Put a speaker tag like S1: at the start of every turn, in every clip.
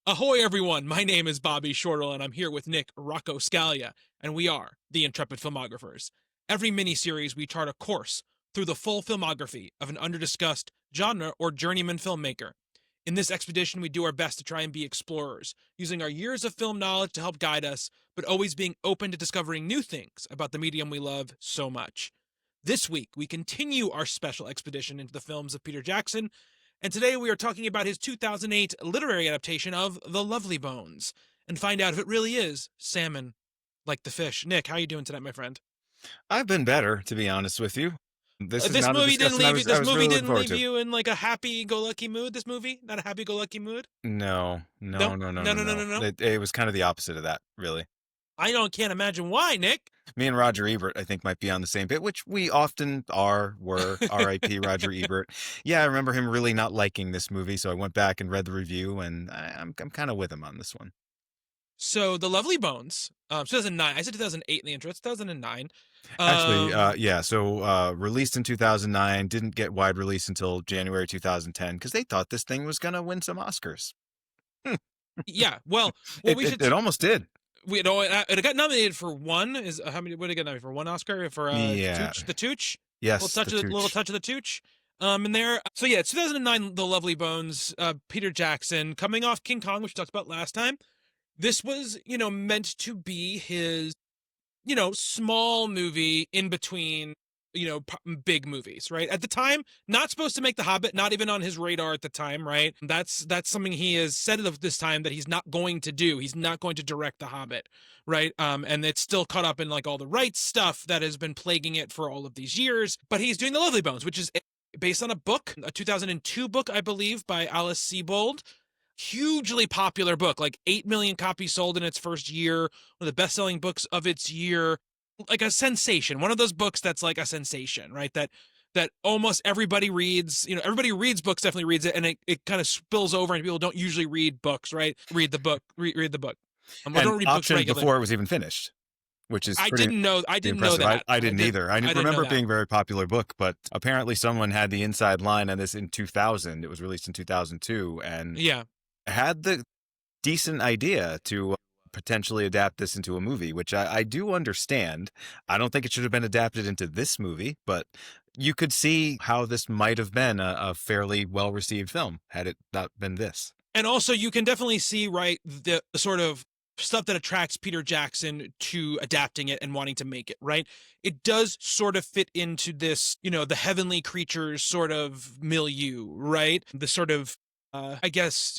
S1: Ahoy, everyone! My name is Bobby Shortle, and I'm here with Nick Rocco Scalia, and we are the Intrepid Filmographers. Every miniseries, we chart a course through the full filmography of an underdiscussed genre or journeyman filmmaker. In this expedition, we do our best to try and be explorers, using our years of film knowledge to help guide us, but always being open to discovering new things about the medium we love so much. This week, we continue our special expedition into the films of Peter Jackson, and today we are talking about his 2008 literary adaptation of The Lovely Bones, and find out if it really is salmon like the fish. Nick, how are you doing tonight, my friend?
S2: I've been better, to be honest with you. This is
S1: This
S2: not a
S1: movie didn't
S2: discussion I
S1: leave you.
S2: was I
S1: This
S2: was
S1: movie
S2: really looking
S1: didn't
S2: forward
S1: leave
S2: to.
S1: you in like a happy-go-lucky mood. This movie, not a happy-go-lucky mood.
S2: No,
S1: No,
S2: no, no, no,
S1: no,
S2: no,
S1: no, no,
S2: no.
S1: no, no.
S2: It was kind of the opposite of that, really.
S1: Can't imagine why, Nick.
S2: Me and Roger Ebert, I think, might be on the same bit, which we often were. R.I.P. Roger Ebert. Yeah, I remember him really not liking this movie, so I went back and read the review, and I'm kind of with him on this one.
S1: So, The Lovely Bones, 2009. I said 2008 in the intro. It's 2009.
S2: Actually,
S1: Um,
S2: yeah, so released in 2009, didn't get wide release until January 2010 because they thought this thing was going to win some Oscars.
S1: yeah. Well,
S2: It,
S1: we
S2: it,
S1: should.
S2: it almost did.
S1: We know it got nominated for one. Is how many? What did it get nominated for? One Oscar for
S2: Yeah.
S1: Tooch, the Tooch.
S2: Yes, the
S1: Little
S2: Tooch.
S1: touch of the Tooch. In there. So yeah, it's 2009. The Lovely Bones. Peter Jackson coming off King Kong, which we talked about last time. This was, meant to be his, small movie in between, big movies, right? At the time, not supposed to make The Hobbit, not even on his radar at the time, right? That's something he has said of this time that he's not going to do. He's not going to direct The Hobbit, right? And it's still caught up in like all the rights stuff that has been plaguing it for all of these years. But he's doing The Lovely Bones, which is based on a book, a 2002 book, I believe, by Alice Sebold. Hugely popular book, like 8 million copies sold in its first year, one of the best-selling books of its year, like a sensation, one of those books that's like a sensation, right? That almost everybody reads, everybody who reads books definitely reads it, and it kind of spills over, and people don't usually read books, right? Read the book, read the book. I
S2: And
S1: don't read books
S2: optioned
S1: regularly.
S2: before it was even finished, which is
S1: I
S2: pretty
S1: didn't know. I didn't know
S2: impressive. I,
S1: that.
S2: I didn't either. I
S1: I didn't know
S2: remember it
S1: that.
S2: being a very popular book, but apparently someone had the inside line on this in 2000. It was released in 2002 and
S1: Yeah.
S2: had the decent idea to potentially adapt this into a movie, which I do understand. I don't think it should have been adapted into this movie, but you could see how this might have been a fairly well-received film had it not been this.
S1: And also, you can definitely see, right, the sort of stuff that attracts Peter Jackson to adapting it and wanting to make it, right? It does sort of fit into this, the heavenly creatures sort of milieu, right? The sort of, I guess,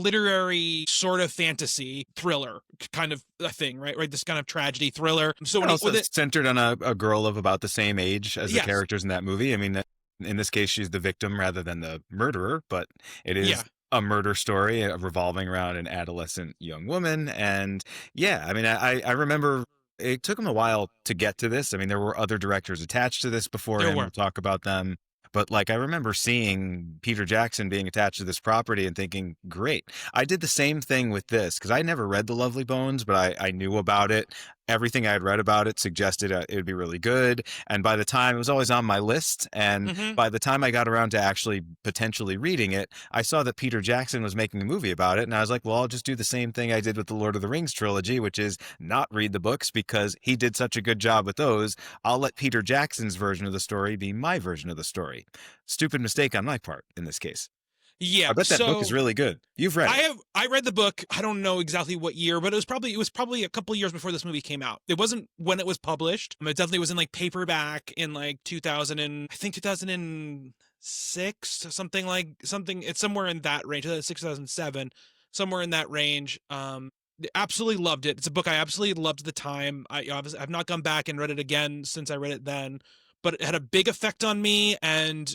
S1: literary sort of fantasy thriller kind of a thing, right? Right. This kind of tragedy thriller. So
S2: And
S1: when
S2: also
S1: with it,
S2: centered on a girl of about the same age as the
S1: yes.
S2: characters in that movie. I mean, in this case, she's the victim rather than the murderer, but it is
S1: Yeah.
S2: a murder story revolving around an adolescent young woman. And yeah, I mean, I remember it took him a while to get to this. I mean, there were other directors attached to this before
S1: There
S2: him.
S1: were.
S2: We'll talk about them. But like, I remember seeing Peter Jackson being attached to this property and thinking, great. I did the same thing with this because I never read The Lovely Bones, but I knew about it. Everything I had read about it suggested it would be really good. And by the time it was always on my list, and
S1: Mm-hmm.
S2: by the time I got around to actually potentially reading it, I saw that Peter Jackson was making a movie about it. And I was like, well, I'll just do the same thing I did with the Lord of the Rings trilogy, which is not read the books because he did such a good job with those. I'll let Peter Jackson's version of the story be my version of the story. Stupid mistake on my part in this case.
S1: Yeah.
S2: I bet that book is really good. You've read it.
S1: I read the book. I don't know exactly what year, but it was probably a couple years before this movie came out. It wasn't when it was published. It definitely was in like paperback in like 2000 and I think 2006, something. It's somewhere in that range. 2006, 2007, somewhere in that range. Absolutely loved it. It's a book I absolutely loved at the time. I've not gone back and read it again since I read it then. But it had a big effect on me, and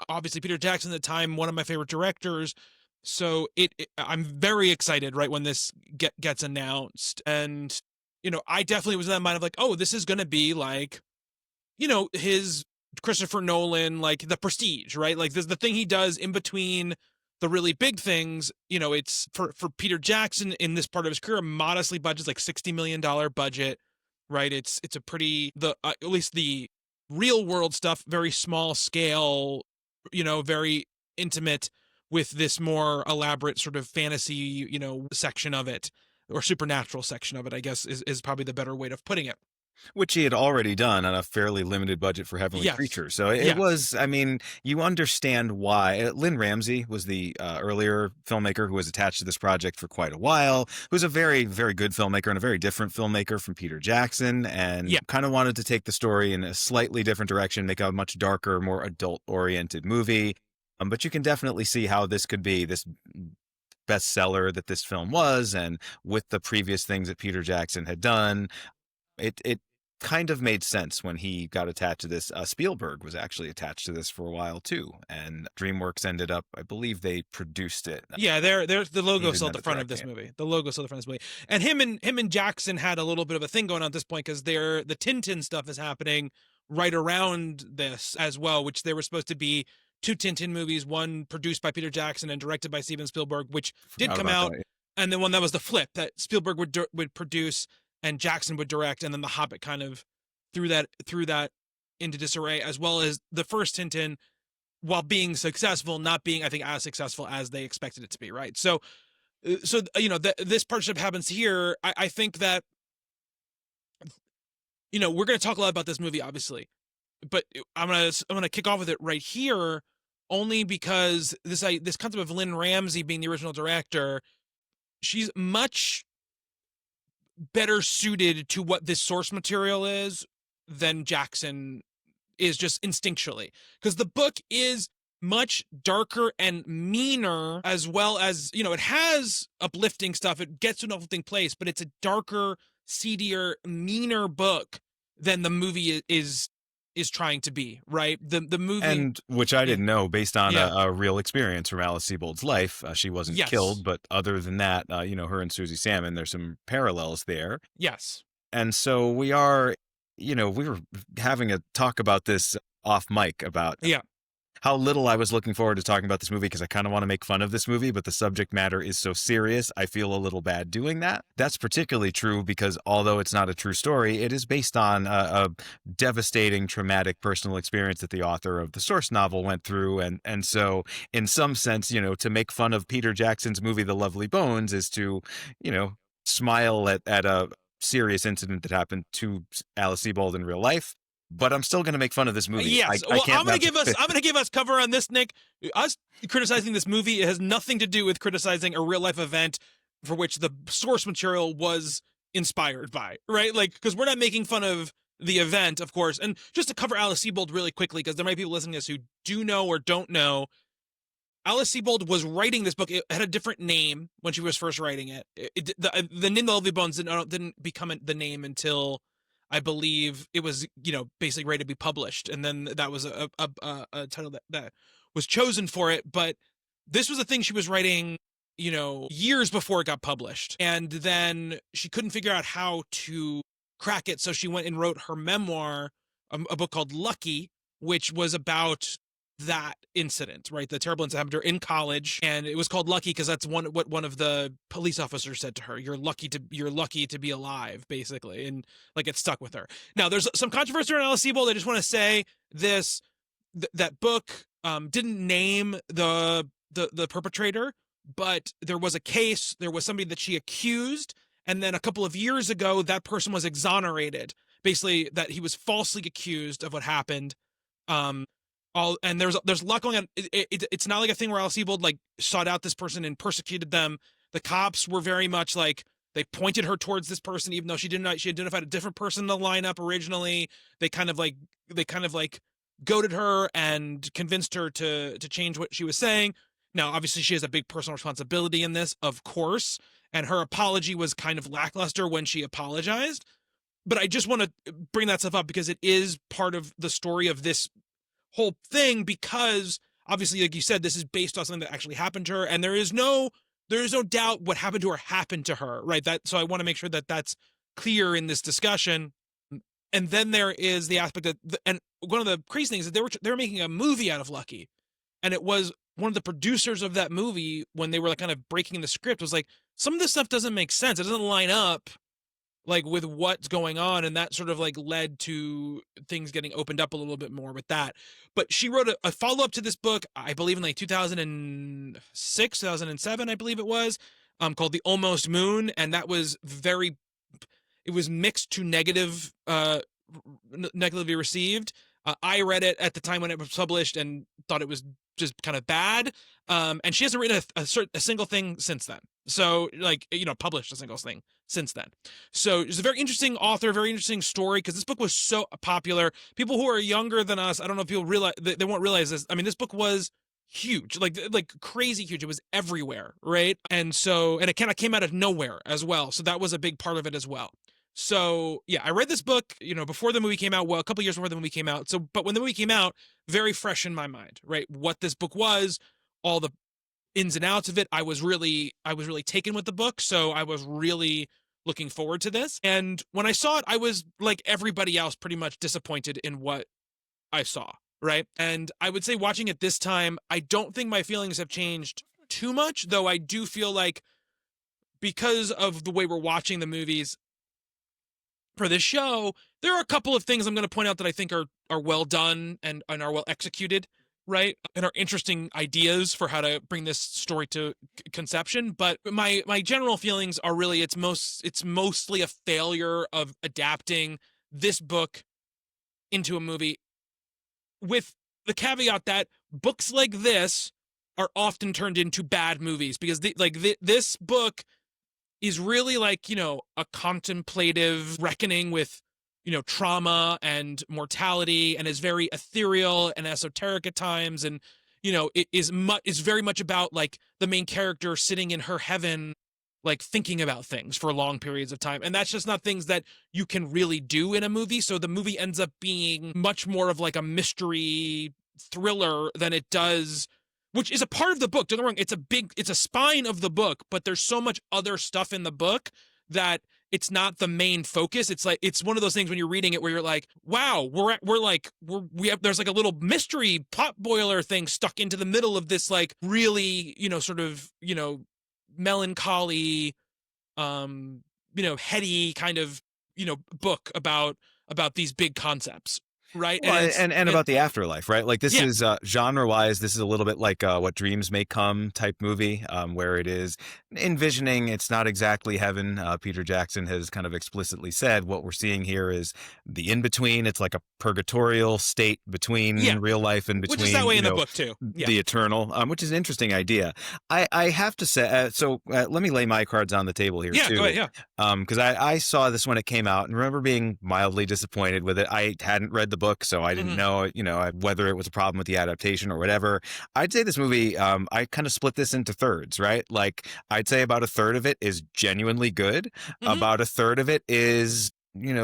S1: obviously Peter Jackson at the time, one of my favorite directors. So I'm very excited right when this gets announced, and I definitely was in that mind of like, oh, this is going to be like, his Christopher Nolan, like The Prestige, right? Like this the thing he does in between the really big things. It's for Peter Jackson in this part of his career, modestly budget, like $60 million budget, right? It's a pretty at least the real world stuff, very small scale, very intimate, with this more elaborate sort of fantasy, section of it, or supernatural section of it, I guess is probably the better way of putting it.
S2: Which he had already done on a fairly limited budget for Heavenly
S1: Yes.
S2: Creatures. So it
S1: Yes.
S2: was, I mean, you understand why. Lynn Ramsey was the earlier filmmaker who was attached to this project for quite a while, who's a very, very good filmmaker and a very different filmmaker from Peter Jackson, and
S1: Yeah.
S2: kind of wanted to take the story in a slightly different direction, make a much darker, more adult-oriented movie. But you can definitely see how this could be this bestseller that this film was, and with the previous things that Peter Jackson had done, it kind of made sense when he got attached to this. Spielberg was actually attached to this for a while too, and DreamWorks ended up, I believe, they produced it.
S1: Yeah, there's the
S2: He
S1: logo
S2: didn't
S1: still at
S2: end
S1: the
S2: up
S1: front of this
S2: directing it.
S1: movie. The logo still at the front of this movie. And him and Jackson had a little bit of a thing going on at this point, because the Tintin stuff is happening right around this as well, which there were supposed to be two Tintin movies, one produced by Peter Jackson and directed by Steven Spielberg, which did
S2: Forgot
S1: come
S2: about
S1: out,
S2: that.
S1: and then one that was the flip, that Spielberg would produce and Jackson would direct, and then The Hobbit kind of threw that into disarray, as well as the first Tintin, while being successful, not being, I think, as successful as they expected it to be, right? So this partnership happens here. I think that, we're going to talk a lot about this movie, obviously, but I'm gonna kick off with it right here, only because this concept of Lynn Ramsey being the original director, she's much better suited to what this source material is than Jackson is, just instinctually, because the book is much darker and meaner, as well as, it has uplifting stuff, it gets to an uplifting place, but it's a darker, seedier, meaner book than the movie is trying to be, right? The movie.
S2: And which I
S1: Yeah.
S2: didn't know, based on
S1: Yeah.
S2: a real experience from Alice Sebold's life. She wasn't
S1: Yes.
S2: killed, but other than that, her and Suzy Salmon, there's some parallels there.
S1: Yes.
S2: And so we were having a talk about this off mic about
S1: Yeah.
S2: how little I was looking forward to talking about this movie, because I kind of want to make fun of this movie, but the subject matter is so serious, I feel a little bad doing that. That's particularly true because although it's not a true story, it is based on a devastating, traumatic personal experience that the author of the source novel went through. And so in some sense, to make fun of Peter Jackson's movie, The Lovely Bones, is to, smile at a serious incident that happened to Alice Sebold in real life. But I'm still going to make fun of this movie.
S1: Yes.
S2: I
S1: Well,
S2: can't.
S1: I'm gonna give us cover on this, Nick. Us criticizing this movie, it has nothing to do with criticizing a real life event for which the source material was inspired by, right? Like, because we're not making fun of the event, of course. And just to cover Alice Sebold really quickly, because there might be people listening to this who do know or don't know, Alice Sebold was writing this book. It had a different name when she was first writing it. The name The Lovely Bones didn't become the name until, I believe, it was, basically ready to be published. And then that was a title that was chosen for it. But this was a thing she was writing, years before it got published. And then she couldn't figure out how to crack it. So she went and wrote her memoir, a book called Lucky, which was about that incident, right? The terrible incident happened to her in college, and it was called Lucky because that's what one of the police officers said to her. You're lucky to be alive, basically, and like it stuck with her. Now, there's some controversy around Alice Sebold. I just want to say this: that book didn't name the perpetrator, but there was a case. There was somebody that she accused, and then a couple of years ago, that person was exonerated. Basically, that he was falsely accused of what happened. And there's a lot going on. It's not like a thing where Alice Sebold like sought out this person and persecuted them. The cops were very much like, they pointed her towards this person, even though she identified a different person in the lineup originally. They kind of like goaded her and convinced her to change what she was saying. Now, obviously, she has a big personal responsibility in this, of course, and her apology was kind of lackluster when she apologized. But I just want to bring that stuff up because it is part of the story of this whole thing, because obviously, like you said, this is based on something that actually happened to her, and there is no doubt what happened to her, right? So I want to make sure that that's clear in this discussion. And then there is the aspect that, and one of the crazy things is that they were making a movie out of Lucky, and it was one of the producers of that movie, when they were like kind of breaking the script, was like, some of this stuff doesn't make sense. It doesn't line up like with what's going on, and that sort of like led to things getting opened up a little bit more with that. But she wrote a follow-up to this book, I believe in like 2006, 2007, I believe it was, called The Almost Moon, and that was very, it was mixed to negatively received. I read it at the time when it was published and thought it was just kind of bad. And she hasn't written a single thing since then. So, like, published a single thing since then. So it's a very interesting author, very interesting story, because this book was so popular. People who are younger than us, I don't know if you'll realize, they won't realize this. I mean, this book was huge, like crazy huge. It was everywhere, right? And so, and it kind of came out of nowhere as well. So that was a big part of it as well. So yeah, I read this book, before the movie came out. Well, a couple years before the movie came out. So, but when the movie came out, very fresh in my mind, right? What this book was, all the ins and outs of it. I was really taken with the book. So I was really looking forward to this. And when I saw it, I was like everybody else, pretty much disappointed in what I saw, right? And I would say watching it this time, I don't think my feelings have changed too much, though I do feel like because of the way we're watching the movies for this show, there are a couple of things I'm going to point out that I think are well done and are well executed, right? And are interesting ideas for how to bring this story to conception. But my general feelings are really it's mostly a failure of adapting this book into a movie, with the caveat that books like this are often turned into bad movies, because this book is really like, a contemplative reckoning with, trauma and mortality, and is very ethereal and esoteric at times. And, it is very much about like the main character sitting in her heaven, like thinking about things for long periods of time. And that's just not things that you can really do in a movie. So the movie ends up being much more of like a mystery thriller than it does, which is a part of the book. Don't get me wrong, it's a spine of the book, but there's so much other stuff in the book that it's not the main focus. It's like, it's one of those things when you're reading it where you're like, wow, there's like a little mystery pot boiler thing stuck into the middle of this, like really, sort of, melancholy, heady kind of, book about these big concepts. Right.
S2: Well, and about the afterlife, right? Like this
S1: Yeah.
S2: is genre-wise, this is a little bit like What Dreams May Come type movie, where it is envisioning it's not exactly heaven. Peter Jackson has kind of explicitly said what we're seeing here is the in-between. It's like a purgatorial state between real life and between,
S1: which is that way in the book too. Yeah.
S2: The eternal, which is an interesting idea. I have to say, let me lay my cards on the table here too.
S1: Go ahead, yeah.
S2: Because I saw this when it came out and remember being mildly disappointed with it. I hadn't read the book, so I didn't know, whether it was a problem with the adaptation or whatever. I'd say this movie, I kind of split this into thirds, right? Like I'd say about a third of it is genuinely good. About a third of it is,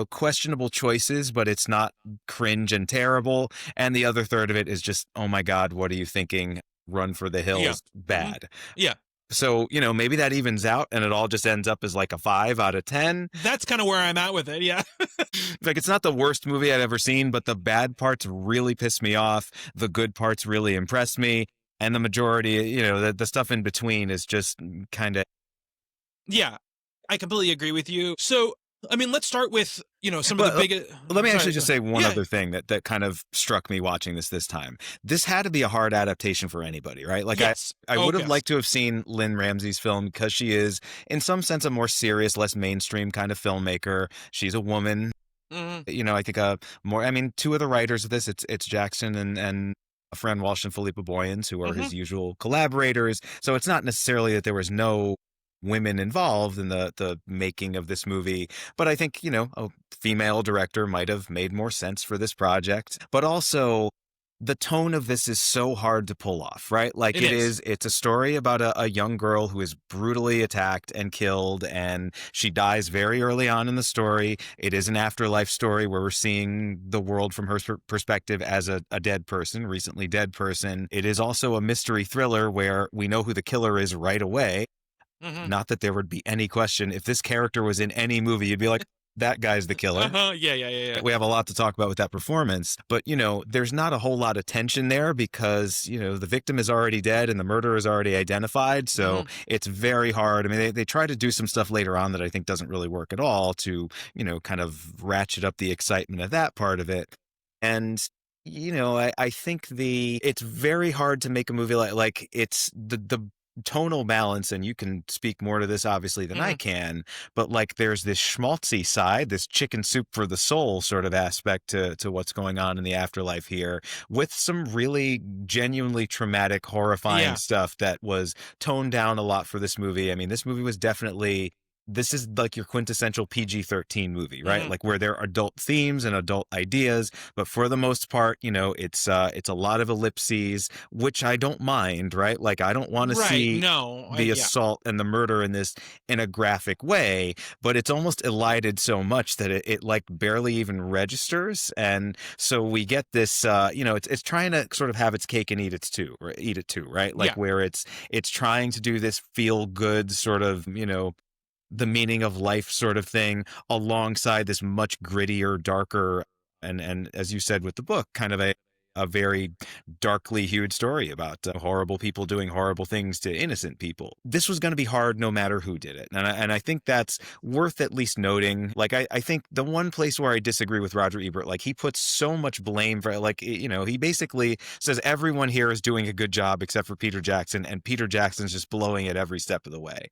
S2: questionable choices, but it's not cringe and terrible. And the other third of it is just, oh my God, what are you thinking? Run for the hills, bad.
S1: Yeah.
S2: So, maybe that evens out and it all just ends up as like a 5 out of 10.
S1: That's kind of where I'm at with it. Yeah.
S2: Like, it's not the worst movie I'd ever seen, but the bad parts really pissed me off. The good parts really impressed me. And the majority, the stuff in between is just kind of.
S1: Yeah, I completely agree with you. So, I mean, let's start with, some of the biggest.
S2: Let me actually just say one other thing that kind of struck me watching this time. This had to be a hard adaptation for anybody, right? Like
S1: yes.
S2: I would have liked to have seen Lynn Ramsey's film because she is, in some sense, a more serious, less mainstream kind of filmmaker. She's a woman. I think two of the writers of this, it's Jackson and a friend Walsh and Philippa Boyens, who are his usual collaborators. So it's not necessarily that there was no women involved in the making of this movie, but I think a female director might have made more sense for this project. But also the tone of this is so hard to pull off, right? Like it's a story about a young girl who is brutally attacked and killed, and she dies very early on in the story. It is an afterlife story where we're seeing the world from her perspective as a dead person, recently dead person. It is also a mystery thriller where we know who the killer is right away. Not that there would be any question. If this character was in any movie, you'd be like, that guy's the killer.
S1: Yeah, yeah, yeah, yeah.
S2: We have a lot to talk about with that performance, but there's not a whole lot of tension there because the victim is already dead and the murderer is already identified, so
S1: Hmm.
S2: it's very hard. I mean, they try to do some stuff later on that I think doesn't really work at all to kind of ratchet up the excitement of that part of it. And I think it's very hard to make a movie like it's the tonal balance, and you can speak more to this obviously than I
S1: Hmm.
S2: can, but like there's this schmaltzy side, this chicken soup for the soul sort of aspect to what's going on in the afterlife here, with some really genuinely traumatic, horrifying
S1: Yeah.
S2: stuff that was toned down a lot for this movie. I mean, this movie was definitely, this is like your quintessential PG-13 movie, right?
S1: Hmm.
S2: Like where there are adult themes and adult ideas, but for the most part, it's a lot of ellipses, which I don't mind, right? Like I don't want to
S1: Right.
S2: see
S1: No.
S2: the
S1: Yeah.
S2: assault and the murder in this in a graphic way, but it's almost elided so much that it like barely even registers. And so we get this it's trying to sort of have its cake and eat it too, right?
S1: Yeah.
S2: Like where it's trying to do this feel good sort of, the meaning of life sort of thing alongside this much grittier, darker, and as you said with the book, kind of a very darkly hued story about horrible people doing horrible things to innocent people. This was going to be hard no matter who did it. And I think that's worth at least noting. Like, I think the one place where I disagree with Roger Ebert, like he puts so much blame for, like, he basically says everyone here is doing a good job except for Peter Jackson, and Peter Jackson's just blowing it every step of the way.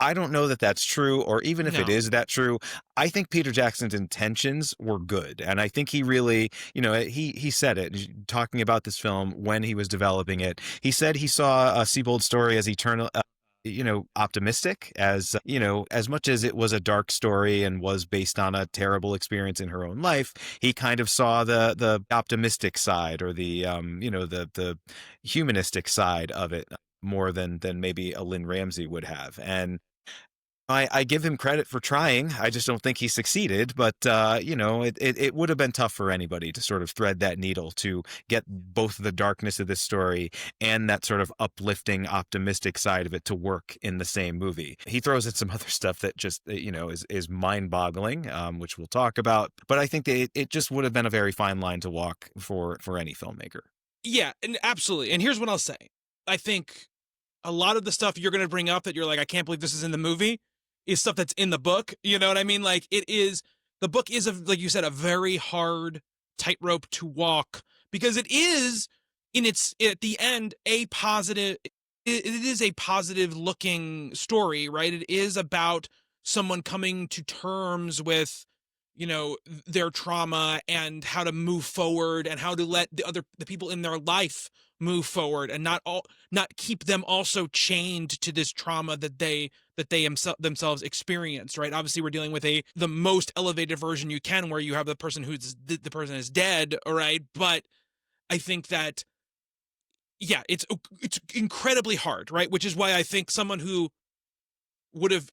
S2: I don't know that that's true, or even if it
S1: No.
S2: is that true, I think Peter Jackson's intentions were good. And I think he really, he said it, talking about this film when he was developing it. He said he saw a Sebold story as eternal, optimistic, as, as much as it was a dark story and was based on a terrible experience in her own life, he kind of saw the optimistic side, or the, the humanistic side of it more than maybe a Lynn Ramsey would have. And I give him credit for trying. I just don't think he succeeded. But, it would have been tough for anybody to sort of thread that needle to get both the darkness of this story and that sort of uplifting, optimistic side of it to work in the same movie. He throws in some other stuff that just, is mind-boggling, which we'll talk about. But I think that it just would have been a very fine line to walk for any filmmaker.
S1: Yeah, and absolutely. And here's what I'll say. I think a lot of the stuff you're going to bring up that you're like, I can't believe this is in the movie, is stuff that's in the book. You know what I mean? Like, the book is, like you said, a very hard tightrope to walk, because it is, at the end, it is a positive looking story, right? It is about someone coming to terms with, their trauma and how to move forward, and how to let the people in their life move forward, and not keep them also chained to this trauma that they themselves experienced, right? Obviously we're dealing with the most elevated version you can, where you have the person is dead, all right? But I think that, yeah, it's incredibly hard, right? Which is why I think someone who would have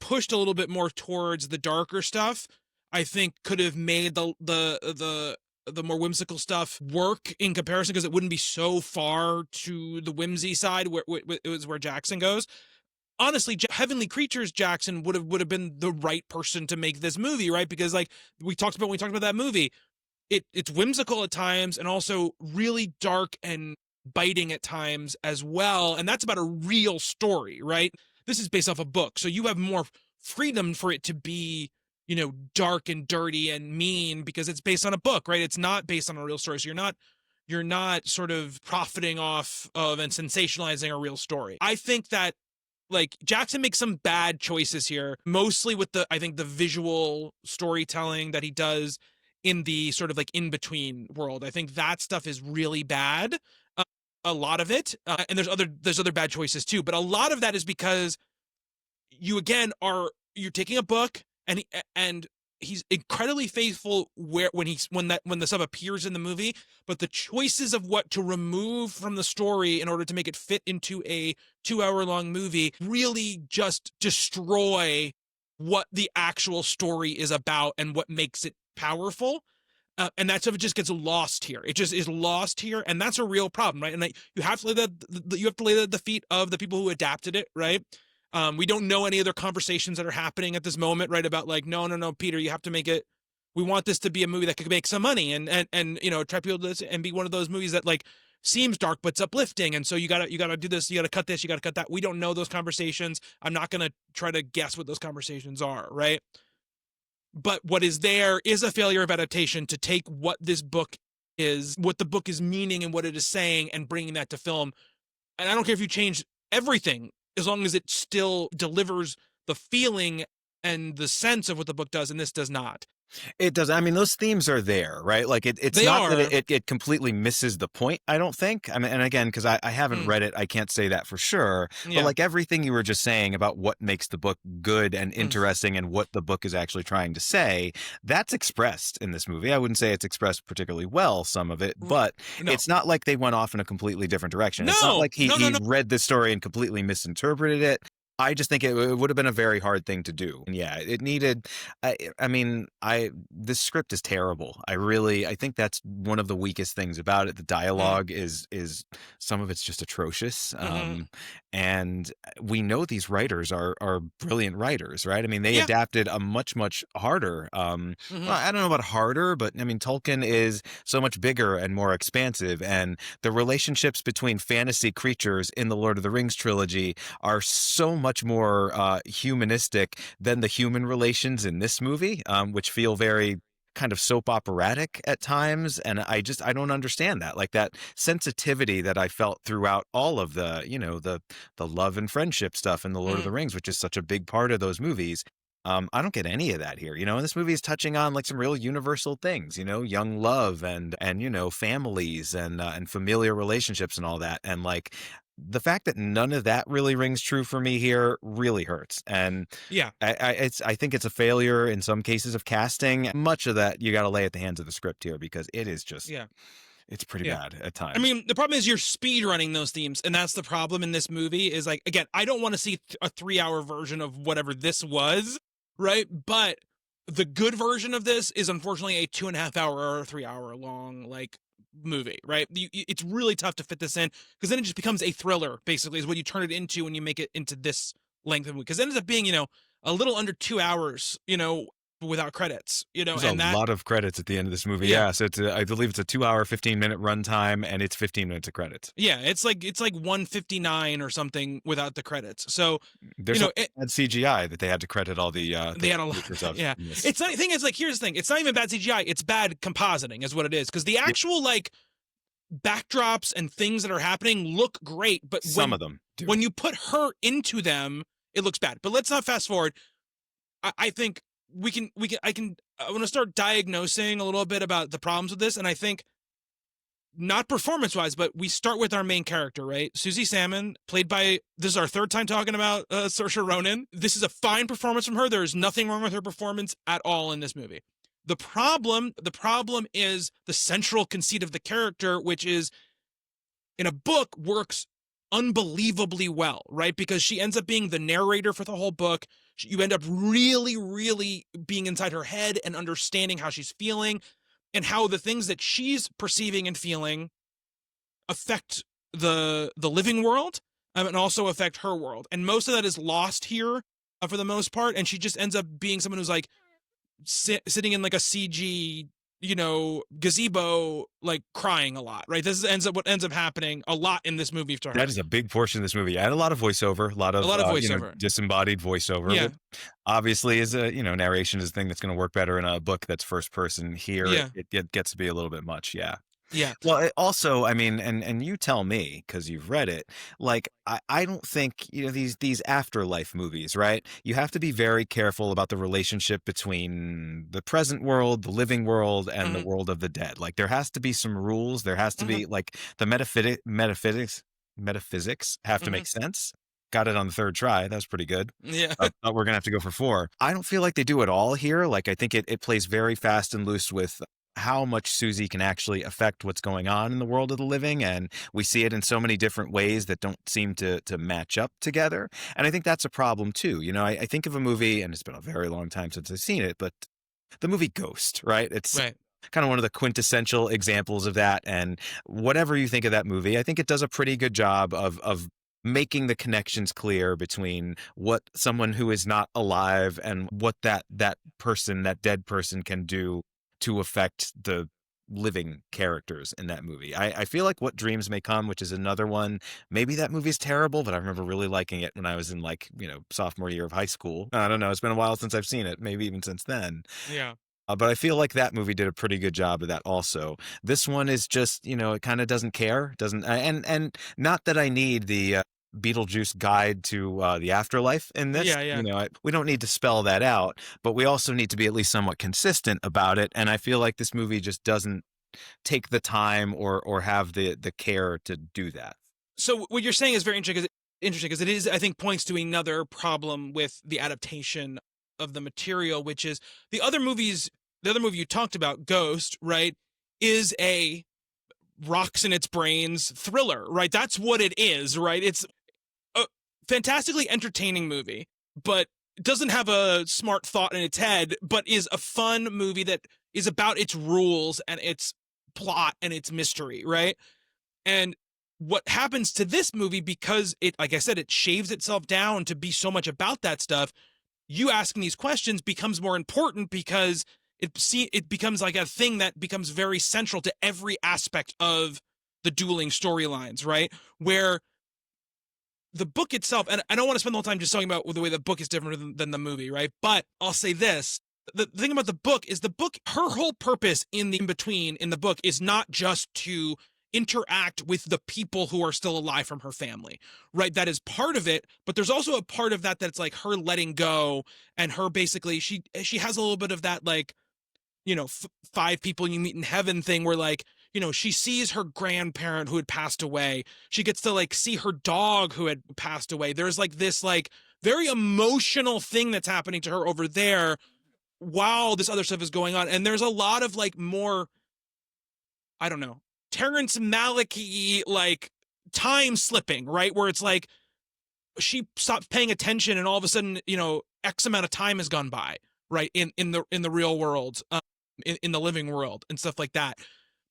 S1: pushed a little bit more towards the darker stuff, I think could have made the more whimsical stuff work in comparison, because it wouldn't be so far to the whimsy side where it was where Jackson goes. Honestly, Heavenly Creatures Jackson would have been the right person to make this movie, right? Because like when we talked about that movie, it's whimsical at times and also really dark and biting at times as well, and that's about a real story, right? This is based off a book, so you have more freedom for it to be, dark and dirty and mean, because it's based on a book, right? It's not based on a real story, so you're not sort of profiting off of and sensationalizing a real story. I think that, like, Jackson makes some bad choices here, mostly with I think the visual storytelling that he does in the sort of like in between world. I think that stuff is really bad. Uh, a lot of it, and there's other bad choices too, but a lot of that is because you again you're taking a book, and he's incredibly faithful when the stuff appears in the movie, but the choices of what to remove from the story in order to make it fit into a 2 hour long movie really just destroy what the actual story is about and what makes it powerful. And that stuff just gets lost here. It just is lost here, and that's a real problem, right? And you have to lay that you have to lay that at the feet of the people who adapted it, right? We don't know any other conversations that are happening at this moment, right? About like, no, Peter, you have to make it. We want this to be a movie that could make some money and attract people to this and be one of those movies that like seems dark but it's uplifting. And so you gotta do this, you gotta cut this, you gotta cut that. We don't know those conversations. I'm not gonna try to guess what those conversations are, right? But what is there is a failure of adaptation to take what this book is, what the book is meaning and what it is saying, and bringing that to film. And I don't care if you change everything, as long as it still delivers the feeling and the sense of what the book does, and this does not.
S2: It does. I mean, those themes are there, right? Like it's
S1: They
S2: not that
S1: are.
S2: it completely misses the point, I don't think. I mean, and again, because I haven't read it, I can't say that for sure. But
S1: Yeah.
S2: like everything you were just saying about what makes the book good and
S1: Mm.
S2: interesting and what the book is actually trying to say, that's expressed in this movie. I wouldn't say it's expressed particularly well, some of it, but
S1: No.
S2: it's not like they went off in a completely different direction. It's not
S1: No.
S2: like he
S1: No.
S2: read the story and completely misinterpreted it. I just think it would have been a very hard thing to do. And yeah, it needed. I mean, this script is terrible. I think that's one of the weakest things about it. The dialogue is some of it's just atrocious. And we know these writers are brilliant writers, right? I mean, they
S1: Yeah.
S2: adapted a much harder. Well, I don't know about harder, but I mean, Tolkien is so much bigger and more expansive, and the relationships between fantasy creatures in the Lord of the Rings trilogy are so much more humanistic than the human relations in this movie, which feel very kind of soap operatic at times. And I don't understand that, like that sensitivity that I felt throughout all of the love and friendship stuff in the Lord of the Rings, which is such a big part of those movies. I don't get any of that here, and this movie is touching on like some real universal things, young love and families and familiar relationships and all that. And like the fact that none of that really rings true for me here really hurts. And
S1: Yeah.
S2: I think it's a failure in some cases of casting. Much of that you got to lay at the hands of the script here, because it is just,
S1: Yeah.
S2: it's pretty
S1: Yeah.
S2: bad at times.
S1: I mean, the problem is you're speed running those themes, and that's the problem in this movie. Is like, again, I don't want to see a 3-hour version of whatever this was, right? But the good version of this is unfortunately a 2.5 hour or 3 hour long like movie, right? It's really tough to fit this in, because then it just becomes a thriller. Basically, is what you turn it into when you make it into this length of movie, because it ends up being a little under 2 hours, without credits,
S2: There's
S1: and
S2: a
S1: that.
S2: lot of credits at the end of this movie.
S1: Yeah.
S2: Yeah, so I believe it's a 2-hour, 15-minute runtime, and it's 15 minutes of credits.
S1: Yeah, it's like 159 or something without the credits. So
S2: There's some bad CGI that they had to credit all the
S1: they had a lot.
S2: features of.
S1: Yeah,
S2: Yes.
S1: it's not. The thing is, like, here's the thing: it's not even bad CGI; it's bad compositing, is what it is. Because the actual like backdrops and things that are happening look great, but
S2: Some of them do.
S1: when you put her into them, it looks bad. But let's not fast forward. I think I want to start diagnosing a little bit about the problems with this, and I think not performance-wise, but we start with our main character, right? Suzy Salmon, played by, this is our third time talking about Saoirse Ronan. This is a fine performance from her. There is nothing wrong with her performance at all in this movie. The problem is the central conceit of the character, which is, in a book, works unbelievably well, right? Because she ends up being the narrator for the whole book. You end up really, really being inside her head and understanding how she's feeling, and how the things that she's perceiving and feeling affect the living world, and also affect her world. And most of that is lost here for the most part. And she just ends up being someone who's like sitting in like a CG, gazebo, like crying a lot, right? This ends up what ends up happening a lot in this movie to her.
S2: That is a big portion of this movie, and a lot of voiceover, a lot of
S1: voiceover,
S2: disembodied voiceover.
S1: Yeah.
S2: Obviously, is a narration is a thing that's going to work better in a book that's first person. Here,
S1: Yeah.
S2: it gets to be a little bit much. Yeah.
S1: Yeah.
S2: Well, it also, I mean, and you tell me, because you've read it, like, I don't think, these Afterlife movies, right? You have to be very careful about the relationship between the present world, the living world, and the world of the dead. Like, there has to be some rules. There has to be, like, the metaphysics have to make sense. Got it on the third try. That was pretty good.
S1: Yeah.
S2: But we're going to have to go for 4. I don't feel like they do it all here. Like, I think it plays very fast and loose with how much Suzy can actually affect what's going on in the world of the living. And we see it in so many different ways that don't seem to match up together. And I think that's a problem too. I think of a movie, and it's been a very long time since I've seen it, but the movie Ghost, right? It's
S1: Right.
S2: kind of one of the quintessential examples of that. And whatever you think of that movie, I think it does a pretty good job of making the connections clear between what someone who is not alive and what that dead person can do to affect the living characters in that movie. I feel like What Dreams May Come, which is another one, maybe that movie's terrible, but I remember really liking it when I was in, like, sophomore year of high school. I don't know, it's been a while since I've seen it, maybe even since then.
S1: Yeah.
S2: But I feel like that movie did a pretty good job of that also. This one is just, it kind of doesn't care, doesn't, and not that I need the Beetlejuice guide to the afterlife in this.
S1: Yeah, yeah.
S2: We don't need to spell that out, but we also need to be at least somewhat consistent about it. And I feel like this movie just doesn't take the time or have the care to do that.
S1: So what you're saying is very interesting because it is, I think, points to another problem with the adaptation of the material, which is the other movie you talked about, Ghost, right, is a rocks in its brains thriller, right? That's what it is, right? It's a fantastically entertaining movie, but doesn't have a smart thought in its head, but is a fun movie that is about its rules and its plot and its mystery, right? And what happens to this movie, because it, like I said, it shaves itself down to be so much about that stuff, you asking these questions becomes more important because it becomes like a thing that becomes very central to every aspect of the dueling storylines, right? Where the book itself, and I don't want to spend the whole time just talking about the way the book is different than the movie, right? But I'll say this. The thing about the book is her whole purpose in the in-between in the book is not just to interact with the people who are still alive from her family, right? That is part of it, but there's also a part of that that's like her letting go and her basically, she has a little bit of that, like, 5 people you meet in heaven thing where, like, she sees her grandparent who had passed away. She gets to, like, see her dog who had passed away. There's like this, like, very emotional thing that's happening to her over there while this other stuff is going on. And there's a lot of, like, more, I don't know, Terrence Malick-y, like, time slipping, right? Where it's like she stops paying attention and all of a sudden, X amount of time has gone by, right? In the real world, in the living world and stuff like that.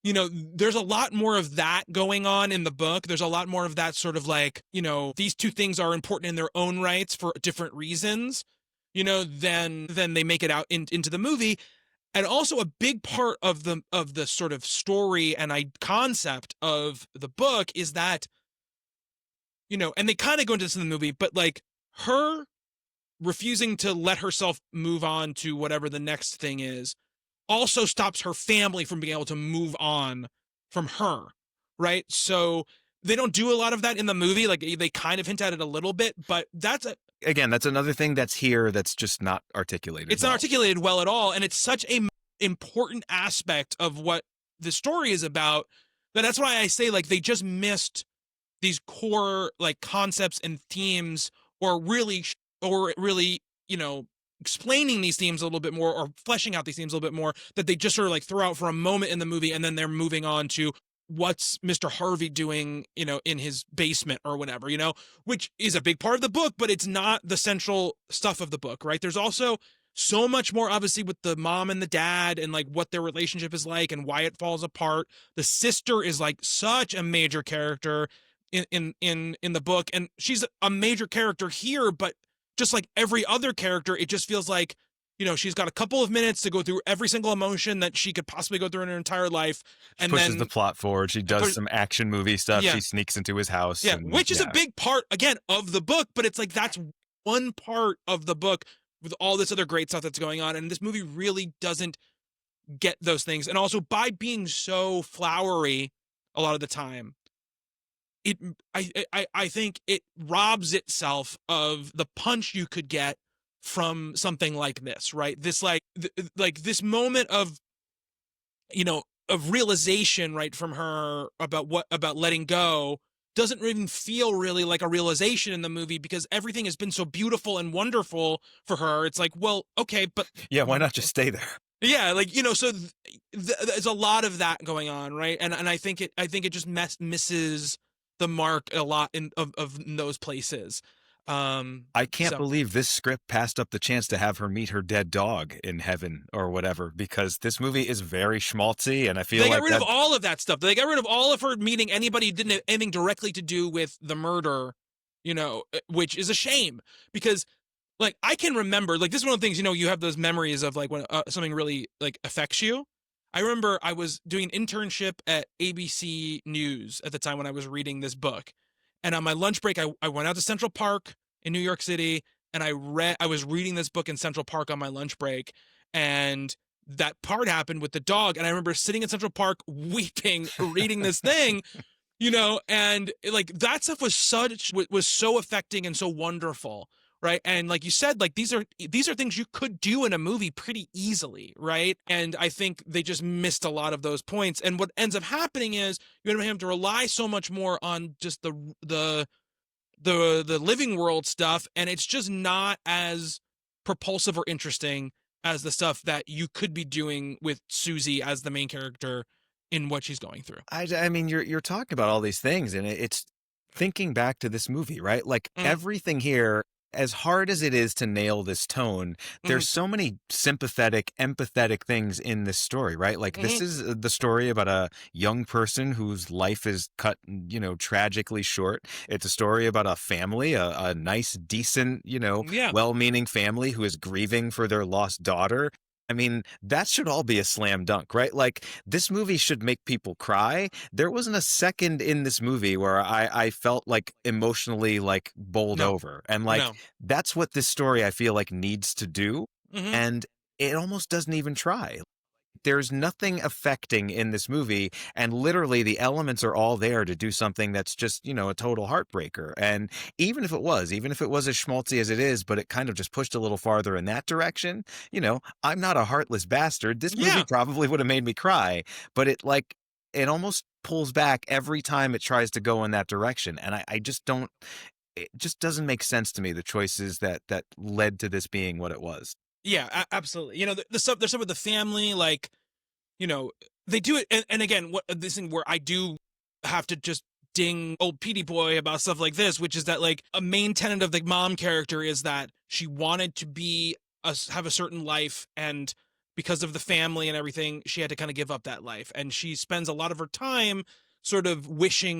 S1: There's a lot more of that going on in the book. There's a lot more of that sort of, like, these two things are important in their own rights for different reasons, than they make it out into the movie. And also a big part of the sort of story and concept of the book is that, and they kind of go into this in the movie, but, like, her refusing to let herself move on to whatever the next thing is also stops her family from being able to move on from her, right? So they don't do a lot of that in the movie. Like, they kind of hint at it a little bit, but that's
S2: another thing that's here that's just not articulated.
S1: It's not articulated well at all, and it's such a important aspect of what the story is about that's why I say, like, they just missed these core, like, concepts and themes, or really explaining these themes a little bit more, or fleshing out these themes a little bit more, that they just sort of, like, throw out for a moment in the movie, and then they're moving on to what's Mr. Harvey doing, in his basement or whatever, which is a big part of the book, but it's not the central stuff of the book, right? There's also so much more, obviously, with the mom and the dad and, like, what their relationship is like and why it falls apart. The sister is, like, such a major character in the book, and she's a major character here, but just like every other character, it just feels like, she's got a couple of minutes to go through every single emotion that she could possibly go through in her entire life. And
S2: pushes
S1: then
S2: the plot forward. She does some action movie stuff.
S1: Yeah.
S2: She sneaks into his house.
S1: Yeah, which is a big part, again, of the book, but it's like that's one part of the book with all this other great stuff that's going on. And this movie really doesn't get those things. And also, by being so flowery a lot of the time, I think it robs itself of the punch you could get from something like this, right? This, like, this moment of, of realization, right, from her about letting go, doesn't even feel really like a realization in the movie, because everything has been so beautiful and wonderful for her. It's like, well, okay, but
S2: yeah, why not just stay there?
S1: Yeah, like, so there's a lot of that going on, right? And I think it just misses the mark a lot in those places.
S2: I can't believe this script passed up the chance to have her meet her dead dog in heaven or whatever, because this movie is very schmaltzy, and I feel
S1: they got rid of all of that stuff. They got rid of all of her meeting anybody who didn't have anything directly to do with the murder which is a shame because like I can remember like this is one of the things you have those memories of like when something really like affects you. I remember I was doing an internship at ABC News at the time when I was reading this book, and on my lunch break I went out to Central Park in New York City and I was reading this book in Central Park on my lunch break, and that part happened with the dog, and I remember sitting in Central Park weeping reading this thing, and like that stuff was so affecting and so wonderful, right? And like you said, like these are things you could do in a movie pretty easily, right? And I think they just missed a lot of those points, and what ends up happening is you end up having to rely so much more on just the living world stuff, and it's just not as propulsive or interesting as the stuff that you could be doing with Suzy as the main character in what she's going through.
S2: I mean, you're talking about all these things, and it's thinking back to this movie, right? Like
S1: Mm-hmm.
S2: everything here, as hard as it is to nail this tone,
S1: Mm-hmm.
S2: there's so many sympathetic, empathetic things in this story, right? Like this
S1: Mm-hmm.
S2: is the story about a young person whose life is cut, tragically short. It's a story about a family, a nice, decent,
S1: Yeah.
S2: well-meaning family who is grieving for their lost daughter. I mean, that should all be a slam dunk, right? Like, this movie should make people cry. There wasn't a second in this movie where I felt like emotionally like bowled
S1: No.
S2: over. And like,
S1: No.
S2: that's what this story I feel like needs to do.
S1: Mm-hmm.
S2: And it almost doesn't even try. There's nothing affecting in this movie, and literally the elements are all there to do something that's just, a total heartbreaker. And even if it was as schmaltzy as it is, but it kind of just pushed a little farther in that direction, I'm not a heartless bastard. This movie
S1: Yeah.
S2: probably would have made me cry, but it almost pulls back every time it tries to go in that direction. And I just don't, it just doesn't make sense to me, the choices that led to this being what it was.
S1: Yeah. Absolutely. The stuff. There's stuff with the family, like they do it, and again, what this thing where I do have to just ding old Petey boy about stuff like this, which is that like a main tenet of the mom character is that she wanted to have a certain life, and because of the family and everything, she had to kind of give up that life, and she spends a lot of her time sort of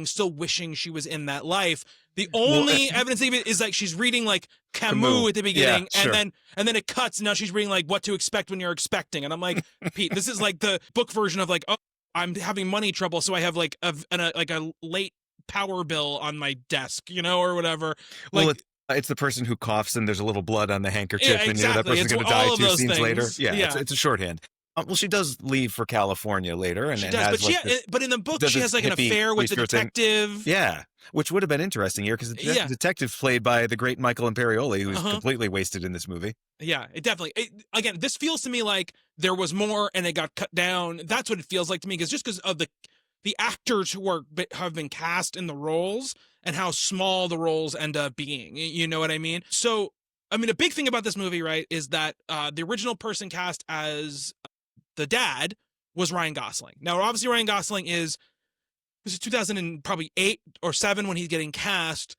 S1: still wishing she was in that life. The
S2: Well,
S1: only evidence of it is like she's reading like
S2: Camus.
S1: Camus at the
S2: Yeah,
S1: beginning,
S2: sure.
S1: and then it cuts, and now she's reading like What to Expect When You're Expecting, and I'm like, Pete, this is like the book version of like, oh, I'm having money trouble, so I have like a late power bill on my desk, or whatever.
S2: Well,
S1: Like,
S2: it's the person who coughs and there's a little blood on the handkerchief,
S1: yeah,
S2: and that
S1: exactly.
S2: person's
S1: It's
S2: going to die
S1: all of
S2: two
S1: those
S2: scenes later.
S1: things.
S2: Yeah,
S1: Yeah,
S2: it's a shorthand. Well, she does leave for California later, and,
S1: she
S2: and
S1: does,
S2: has like
S1: but in the book,
S2: does
S1: she
S2: this
S1: has like an
S2: hippie
S1: affair with the
S2: bistro thing.
S1: detective.
S2: Yeah, which would have been interesting here because the
S1: Yeah.
S2: detective's played by the great Michael Imperioli, who's
S1: Uh-huh.
S2: completely wasted in this movie.
S1: Yeah, it definitely. Again, this feels to me like there was more and it got cut down. That's what it feels like to me, because of the actors who have been cast in the roles and how small the roles end up being. You know what I mean? So, I mean, a big thing about this movie, right, is that the original person cast as the dad was Ryan Gosling. Now, obviously, Ryan Gosling this is 2000 and probably 8 or 7 when he's getting cast.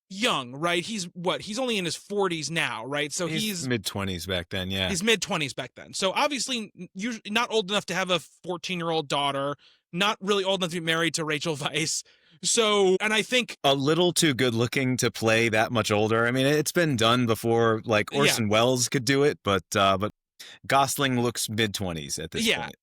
S1: Young, right? He's only in his 40s now, right? So he's
S2: mid-20s back then. Yeah,
S1: he's mid-20s back then. So obviously, usually not old enough to have a 14-year-old daughter, not really old enough to be married to Rachel Weisz. So, and I think
S2: a little too good looking to play that much older. I mean, it's been done before. Like Orson Welles could do it, but Gosling looks mid-20s at this point.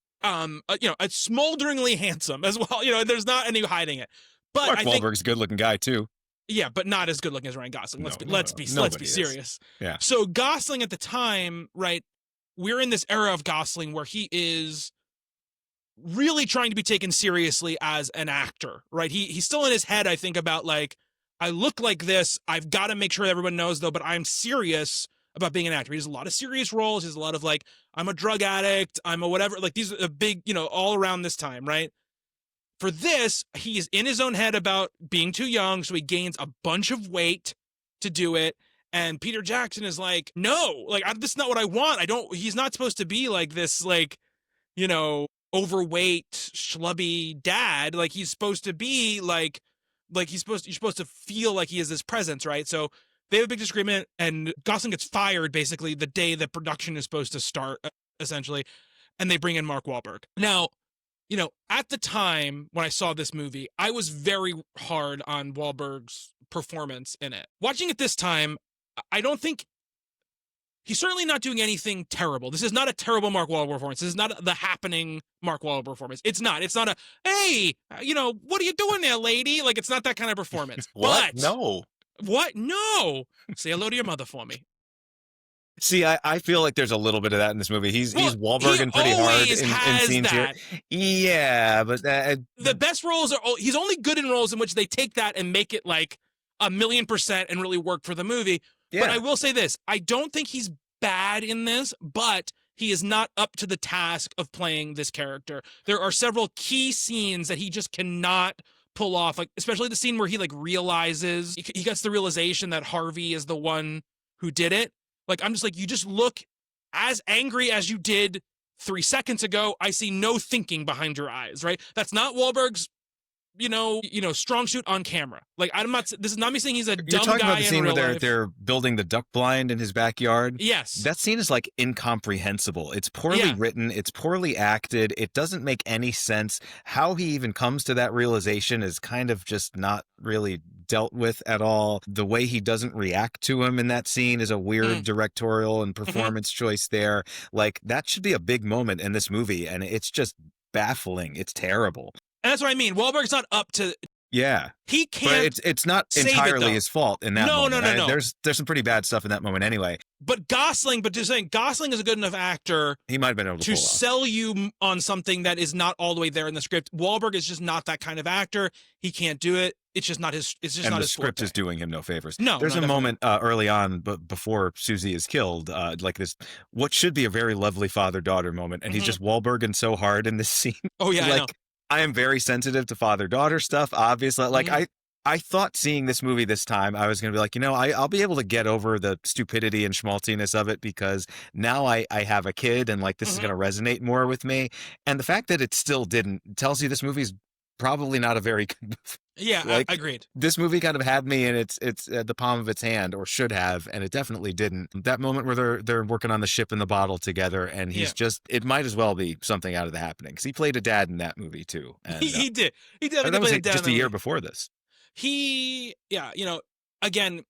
S1: it's smolderingly handsome as well. There's not any hiding it. But
S2: Mark
S1: I think
S2: Wahlberg's a good-looking guy too.
S1: Yeah, but not as good looking as Ryan Gosling. Let's be
S2: Nobody
S1: serious.
S2: is. Yeah.
S1: So Gosling at the time, right? We're in this era of Gosling where he is really trying to be taken seriously as an actor, right? He's still in his head, I think, about like, I look like this. I've got to make sure everyone knows though, but I'm serious about being an actor. He has a lot of serious roles. He has a lot of like, I'm a drug addict. I'm a whatever. Like these are big, all around this time, right? For this, he is in his own head about being too young, so he gains a bunch of weight to do it. And Peter Jackson is like, no, like this is not what I want. He's not supposed to be like this, like, overweight, schlubby dad. Like he's supposed to be you're supposed to feel like he has this presence, right? So they have a big disagreement, and Gosling gets fired basically the day that production is supposed to start, essentially. And they bring in Mark Wahlberg. Now, at the time when I saw this movie, I was very hard on Wahlberg's performance in it. Watching it this time, I don't think he's certainly not doing anything terrible. This is not a terrible Mark Wahlberg performance. This is not the happening Mark Wahlberg performance. It's not. It's not a, hey, what are you doing there, lady? Like, it's not that kind of performance.
S2: What?
S1: But
S2: No.
S1: what? No. Say hello to your mother for me.
S2: See, I feel like there's a little bit of that in this movie. He's Wahlberging pretty hard in scenes
S1: that.
S2: here. Yeah, but
S1: the best roles are he's only good in roles in which they take that and make it like 1,000,000% and really work for the movie. Yeah. But I will say this, I don't think he's bad in this, but he is not up to the task of playing this character. There are several key scenes that he just cannot pull off, like especially the scene where he like realizes he gets the realization that Harvey is the one who did it. Like, I'm just like, you just look as angry as you did 3 seconds ago. I see no thinking behind your eyes, right? That's not Wahlberg's, strong suit on camera. Like, this is not me saying he's a dumb guy. You're talking about the scene where
S2: they're building the duck blind in his backyard?
S1: Yes.
S2: That scene is like incomprehensible. It's poorly written. It's poorly acted. It doesn't make any sense. How he even comes to that realization is kind of just not really dealt with at all. The way he doesn't react to him in that scene is a weird directorial and performance choice there. Like, that should be a big moment in this movie, and it's just baffling. It's terrible.
S1: And that's what I mean. Wahlberg's not up to...
S2: Yeah.
S1: He can't.
S2: But it's not entirely his fault in that moment.
S1: No.
S2: There's some pretty bad stuff in that moment anyway.
S1: But Gosling is a good enough actor.
S2: He might have been able to
S1: sell you on something that is not all the way there in the script. Wahlberg is just not that kind of actor. He can't do it. It's just not his. It's just not his forte.
S2: And the script is doing him no favors.
S1: No,
S2: there's a moment early on, but before Suzy is killed, like this, what should be a very lovely father-daughter moment, and he's just Wahlberging so hard in this scene.
S1: Oh yeah,
S2: like,
S1: I know.
S2: I am very sensitive to father-daughter stuff, obviously. Like, I thought seeing this movie this time, I was going to be like, I'll be able to get over the stupidity and schmaltiness of it because now I have a kid and, like, this is going to resonate more with me. And the fact that it still didn't tells you this movie's probably not a very good movie.
S1: Yeah,
S2: like,
S1: agreed.
S2: This movie kind of had me in it's the palm of its hand, or should have, and it definitely didn't. That moment where they're working on the ship in the bottle together, and he's it might as well be something out of The Happening, because he played a dad in that movie too. And,
S1: he did.
S2: That was just a year before this.
S1: Again,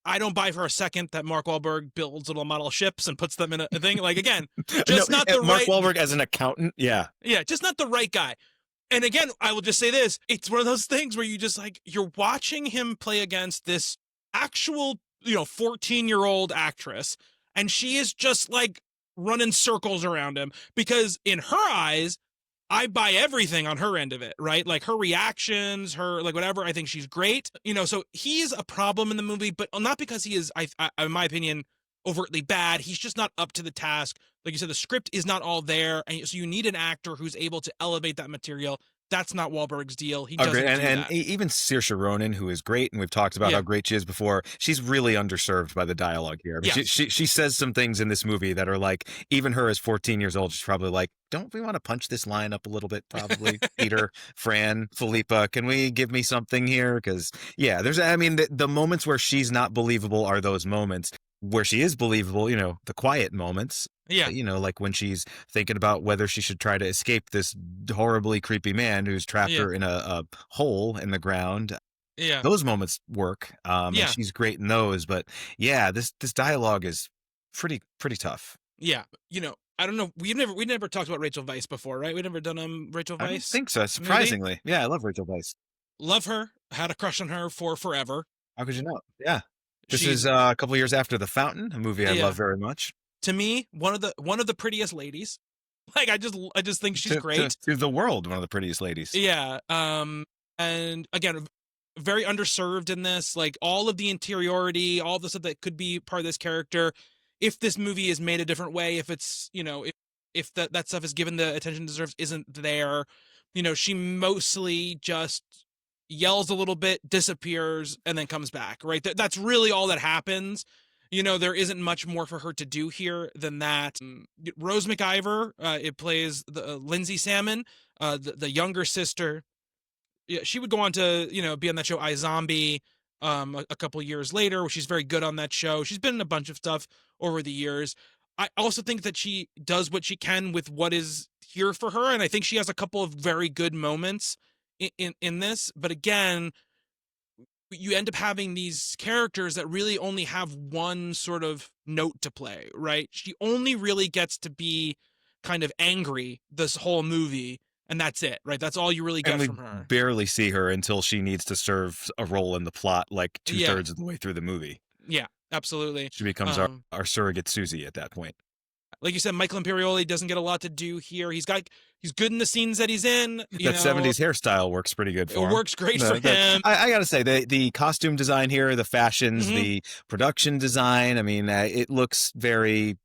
S1: I don't buy for a second that Mark Wahlberg builds little model ships and puts them in a thing. Like, again, just not the
S2: Mark
S1: right...
S2: Wahlberg as an accountant, yeah,
S1: just not the right guy. And again, I will just say this. It's one of those things where you just like, you're watching him play against this actual, 14-year-old actress, and she is just like running circles around him because in her eyes, I buy everything on her end of it, right? Like her reactions, her like whatever. I think she's great. So he's a problem in the movie, but not because he is, in my opinion, overtly bad. He's just not up to the task. Like you said, the script is not all there, and so you need an actor who's able to elevate that material. That's not Wahlberg's deal. He doesn't do that.
S2: And even Saoirse Ronan, who is great, and we've talked about how great she is before, she's really underserved by the dialogue here. I mean, she says some things in this movie that are like, even her as 14 years old, she's probably like, don't we want to punch this line up a little bit, probably? Peter, Fran, Philippa, can we give me something here? Because, the moments where she's not believable are those moments. Where she is believable, the quiet moments.
S1: Yeah.
S2: Like when she's thinking about whether she should try to escape this horribly creepy man who's trapped her in a hole in the ground.
S1: Yeah.
S2: Those moments work. And she's great in those. But yeah, this dialogue is pretty tough.
S1: Yeah. I don't know. We never talked about Rachel Weisz before, right? We never done Rachel Weisz.
S2: I don't think so. Surprisingly. Maybe? Yeah, I love Rachel Weisz.
S1: Love her. Had a crush on her for forever.
S2: How could you know? Yeah. This is a couple years after The Fountain, a movie I love very much.
S1: To me, one of the prettiest ladies. Like, I just think she's great.
S2: To the world, one of the prettiest ladies.
S1: Yeah. And again, very underserved in this. Like, all of the interiority, all the stuff that could be part of this character. If this movie is made a different way, if it's if that stuff is given the attention it deserves, isn't there. She mostly just yells a little bit, disappears, and then comes back, right? That's really all that happens. There isn't much more for her to do here than that. Rose McIver, it plays the Lindsay Salmon, the younger sister. Yeah, she would go on to, be on that show iZombie a couple years later, where she's very good on that show. She's been in a bunch of stuff over the years. I also think that she does what she can with what is here for her, and I think she has a couple of very good moments in this. But again, you end up having these characters that really only have one sort of note to play, right? She only really gets to be kind of angry this whole movie, and that's it, right? That's all you really
S2: And
S1: get
S2: we
S1: from her.
S2: barely see her until she needs to serve a role in the plot, like
S1: Yeah,
S2: 2/3 of the way through the movie.
S1: yeah, absolutely.
S2: She becomes
S1: Um,
S2: our surrogate Suzy at that point.
S1: like you said, Michael Imperioli doesn't get a lot to do here. He's good in the scenes that he's in. You
S2: That
S1: know,
S2: 70s hairstyle works pretty good
S1: it
S2: for him.
S1: works great for
S2: No, that
S1: him.
S2: I gotta say the costume design here, the fashions,
S1: Hmm.
S2: the production design. I mean, it looks very.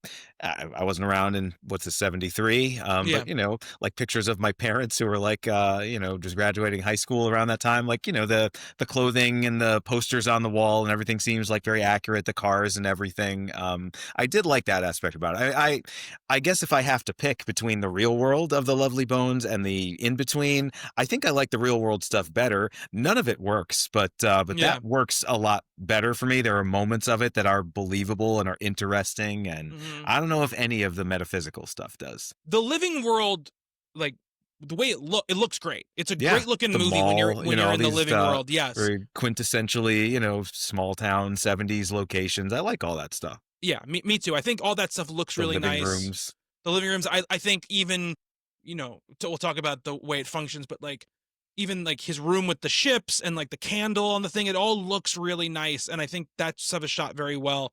S2: I wasn't around in what's the 73,
S1: Yeah,
S2: but like pictures of my parents who were like, just graduating high school around that time. Like, the clothing and the posters on the wall and everything seems like very accurate. The cars and everything. I did like that aspect about it. I guess if I have to pick between the real world of the Lovely Bones and the in between, I think I like the real world stuff better. None of it works, but
S1: yeah.
S2: that works a lot better for me. There are moments of it that are believable and are interesting, and
S1: Hmm.
S2: I don't know if any of the metaphysical stuff does.
S1: The living world, like the way it looks great. It's a
S2: Yeah,
S1: great looking
S2: the
S1: movie when
S2: mall,
S1: you're
S2: all
S1: in the
S2: these
S1: living world. Yes.
S2: very quintessentially, small town 70s locations. I like all that stuff.
S1: Yeah, me too. I think all that stuff looks
S2: The
S1: really
S2: living
S1: nice.
S2: rooms.
S1: The living rooms, I think even, we'll talk about the way it functions, but like even like his room with the ships and like the candle on the thing, it all looks really nice. And I think that stuff is shot very well.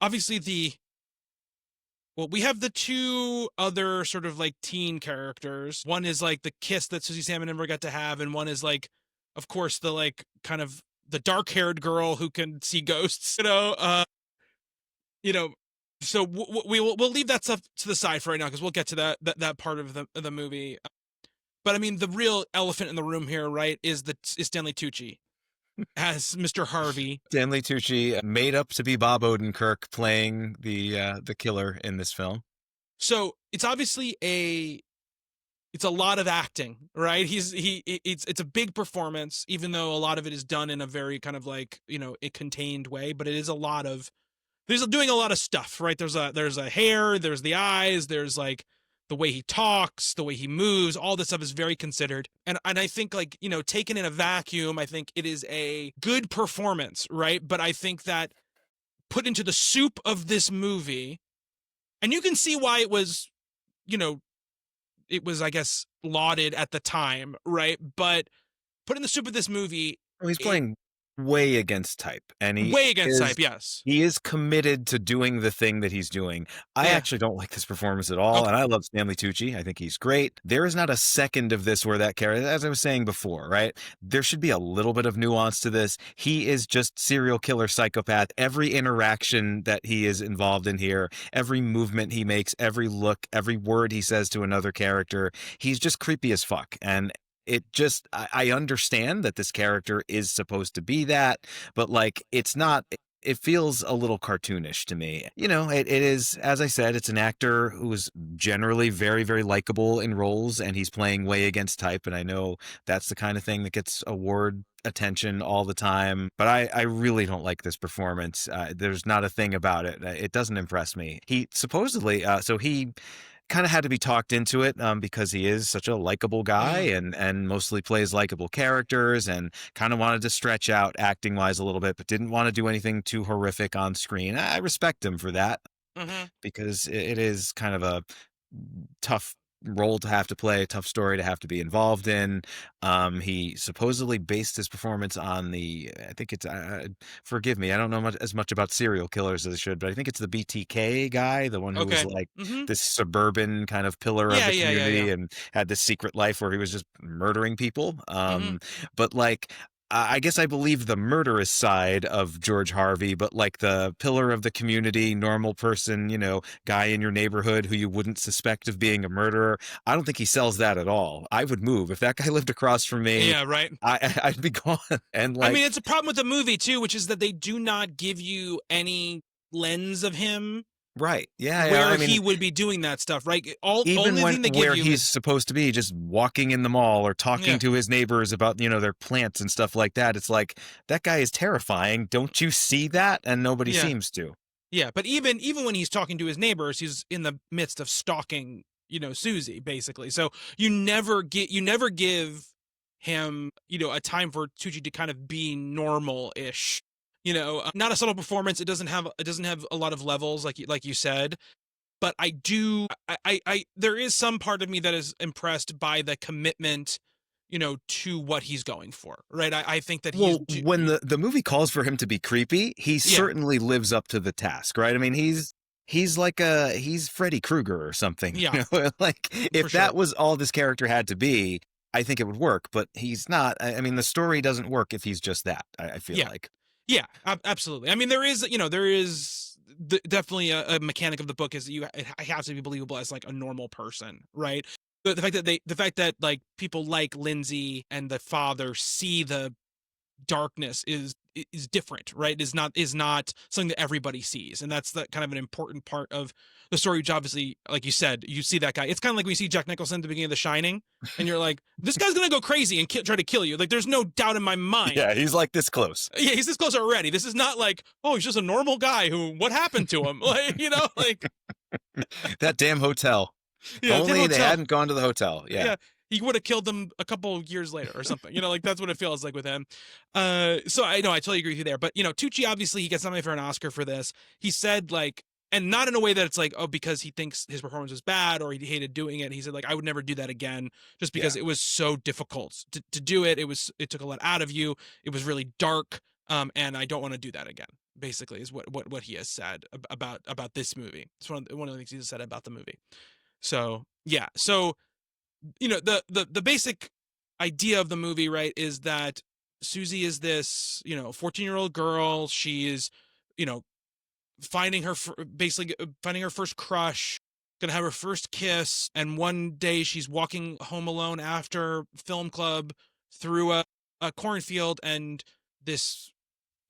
S1: Obviously we have the two other sort of like teen characters. One is like the kiss that Suzy Salmon never got to have, and one is like, of course, the like kind of the dark-haired girl who can see ghosts. You know, so we'll leave that stuff to the side for right now because we'll get to that part of the movie. But I mean, the real elephant in the room here, right, is Stanley Tucci as Mr. Harvey.
S2: Stanley Tucci made up to be Bob Odenkirk playing the killer in this film.
S1: So it's obviously it's a lot of acting, right? It's a big performance, even though a lot of it is done in a very kind of like a contained way. But it is a lot of there's doing a lot of stuff, right? There's a hair, there's the eyes, there's like the way he talks, the way he moves, all this stuff is very considered. And I think like, taken in a vacuum, I think it is a good performance, right? But I think that put into the soup of this movie, and you can see why you know, it was, I guess, lauded at the time, right? But put in the soup of this movie,
S2: Oh, he's
S1: it
S2: playing way against type, and
S1: way against
S2: is
S1: type, yes.
S2: he is committed to doing the thing that he's doing. I
S1: Yeah.
S2: actually don't like this performance at all,
S1: Okay.
S2: and I love Stanley Tucci. I think he's great. There is not a second of this where that character, as I was saying before, right? There should be a little bit of nuance to this. He is just serial killer psychopath. Every interaction that he is involved in here, every movement he makes, every look, every word he says to another character, he's just creepy as fuck. And I understand that this character is supposed to be that, but like it's not. It feels a little cartoonish to me. It is, as I said, it's an actor who is generally very, very likable in roles, and he's playing way against type. And I know that's the kind of thing that gets award attention all the time, but I really don't like this performance. There's not a thing about it. It doesn't impress me. He supposedly, so he kind of had to be talked into it because he is such a likable guy
S1: Mm,
S2: and mostly plays likable characters and kind of wanted to stretch out acting wise a little bit, but didn't want to do anything too horrific on screen. I respect him for that
S1: mm-hmm.
S2: because it is kind of a tough role to have to play, a tough story to have to be involved in. He supposedly based his performance on I think it's, forgive me, I don't know as much about serial killers as I should, but I think it's the BTK guy, the one who was
S1: Okay.
S2: like
S1: Mm-hmm.
S2: this suburban kind of pillar of
S1: Yeah,
S2: the
S1: yeah, yeah, yeah.
S2: community and had this secret life where he was just murdering people.
S1: Mm-hmm.
S2: But like, I guess I believe the murderous side of George Harvey, but like the pillar of the community, normal person, guy in your neighborhood who you wouldn't suspect of being a murderer. I don't think he sells that at all. I would move if that guy lived across from me.
S1: Yeah, right.
S2: I'd be gone. And
S1: I mean,
S2: like,
S1: it's a problem with the movie too, which is that they do not give you any lens of him
S2: right. Yeah. Yeah.
S1: where
S2: I
S1: he
S2: mean,
S1: would be doing that stuff, right? All
S2: even
S1: only thing they give
S2: where
S1: you
S2: he's
S1: is
S2: supposed to be just walking in the mall or talking
S1: yeah,
S2: to his neighbors about, their plants and stuff like that. It's like, that guy is terrifying. Don't you see that? And nobody
S1: yeah,
S2: seems to.
S1: yeah. But even when he's talking to his neighbors, he's in the midst of stalking, Suzy, basically. So you never give him, a time for Tucci to kind of be normal-ish. Not a subtle performance. It doesn't have a lot of levels, like you said. But I do, there is some part of me that is impressed by the commitment, to what he's going for, right? I think that
S2: Well, when the movie calls for him to be creepy, he
S1: yeah,
S2: certainly lives up to the task, right? I mean, he's Freddy Krueger or something,
S1: yeah,
S2: Like
S1: for
S2: if that
S1: sure.
S2: was all this character had to be, I think it would work. But he's not. I mean, the story doesn't work if he's just that. I feel
S1: Yeah,
S2: like.
S1: yeah, absolutely. I mean, there is definitely a mechanic of the book is that it has to be believable as like a normal person, right? The fact that like people like Lindsay and the father see the darkness is different, right? Is not something that everybody sees, and that's the kind of an important part of the story. Which obviously, like you said, you see that guy. It's kind of like when you see Jack Nicholson at the beginning of The Shining, and you're like, this guy's gonna go crazy and try to kill you. Like, there's no doubt in my mind.
S2: Yeah, he's like this close.
S1: Yeah, he's this close already. This is not like, oh, he's just a normal guy who, what happened to him? Like, like,
S2: That damn hotel.
S1: yeah, Tim
S2: Only they
S1: Hotel.
S2: hadn't gone to the hotel. Yeah.
S1: Yeah, he would have killed them a couple years later or something. Like that's what it feels like with him. So I know I totally agree with you there. But Tucci obviously he gets nominated for an Oscar for this. He said like, and not in a way that it's like, oh, because he thinks his performance was bad or he hated doing it. He said like, I would never do that again, just because
S2: Yeah.
S1: it was so difficult to do it. It took a lot out of you. It was really dark. And I don't want to do that again. Basically, is what he has said about this movie. It's one of the things he said about the movie. So yeah, so the basic idea of the movie, right, is that Suzy is this 14-year-old girl. She is you know basically finding her first crush, gonna have her first kiss, and one day she's walking home alone after film club through a cornfield, and this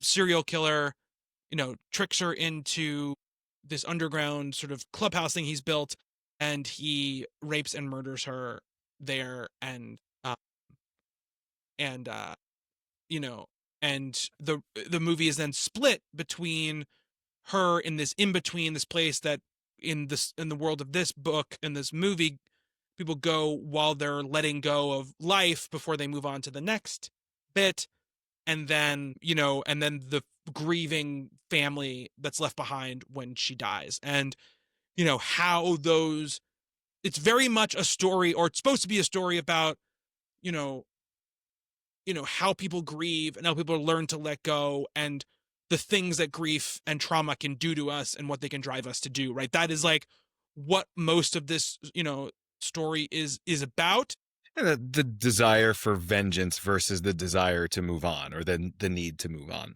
S1: serial killer tricks her into this underground sort of clubhouse thing he's built, and he rapes and murders her there, and you know and the movie is then split between her in this in between this place that in the world of this book and this movie people go while they're letting go of life before they move on to the next bit, and then the grieving family that's left behind when she dies, and how those it's very much a story, or it's supposed to be a story about you know how people grieve and how people learn to let go, and the things that grief and trauma can do to us and what they can drive us to do, right? That is like what most of this story is about.
S2: And the desire for vengeance versus the desire to move on, or the need to move on.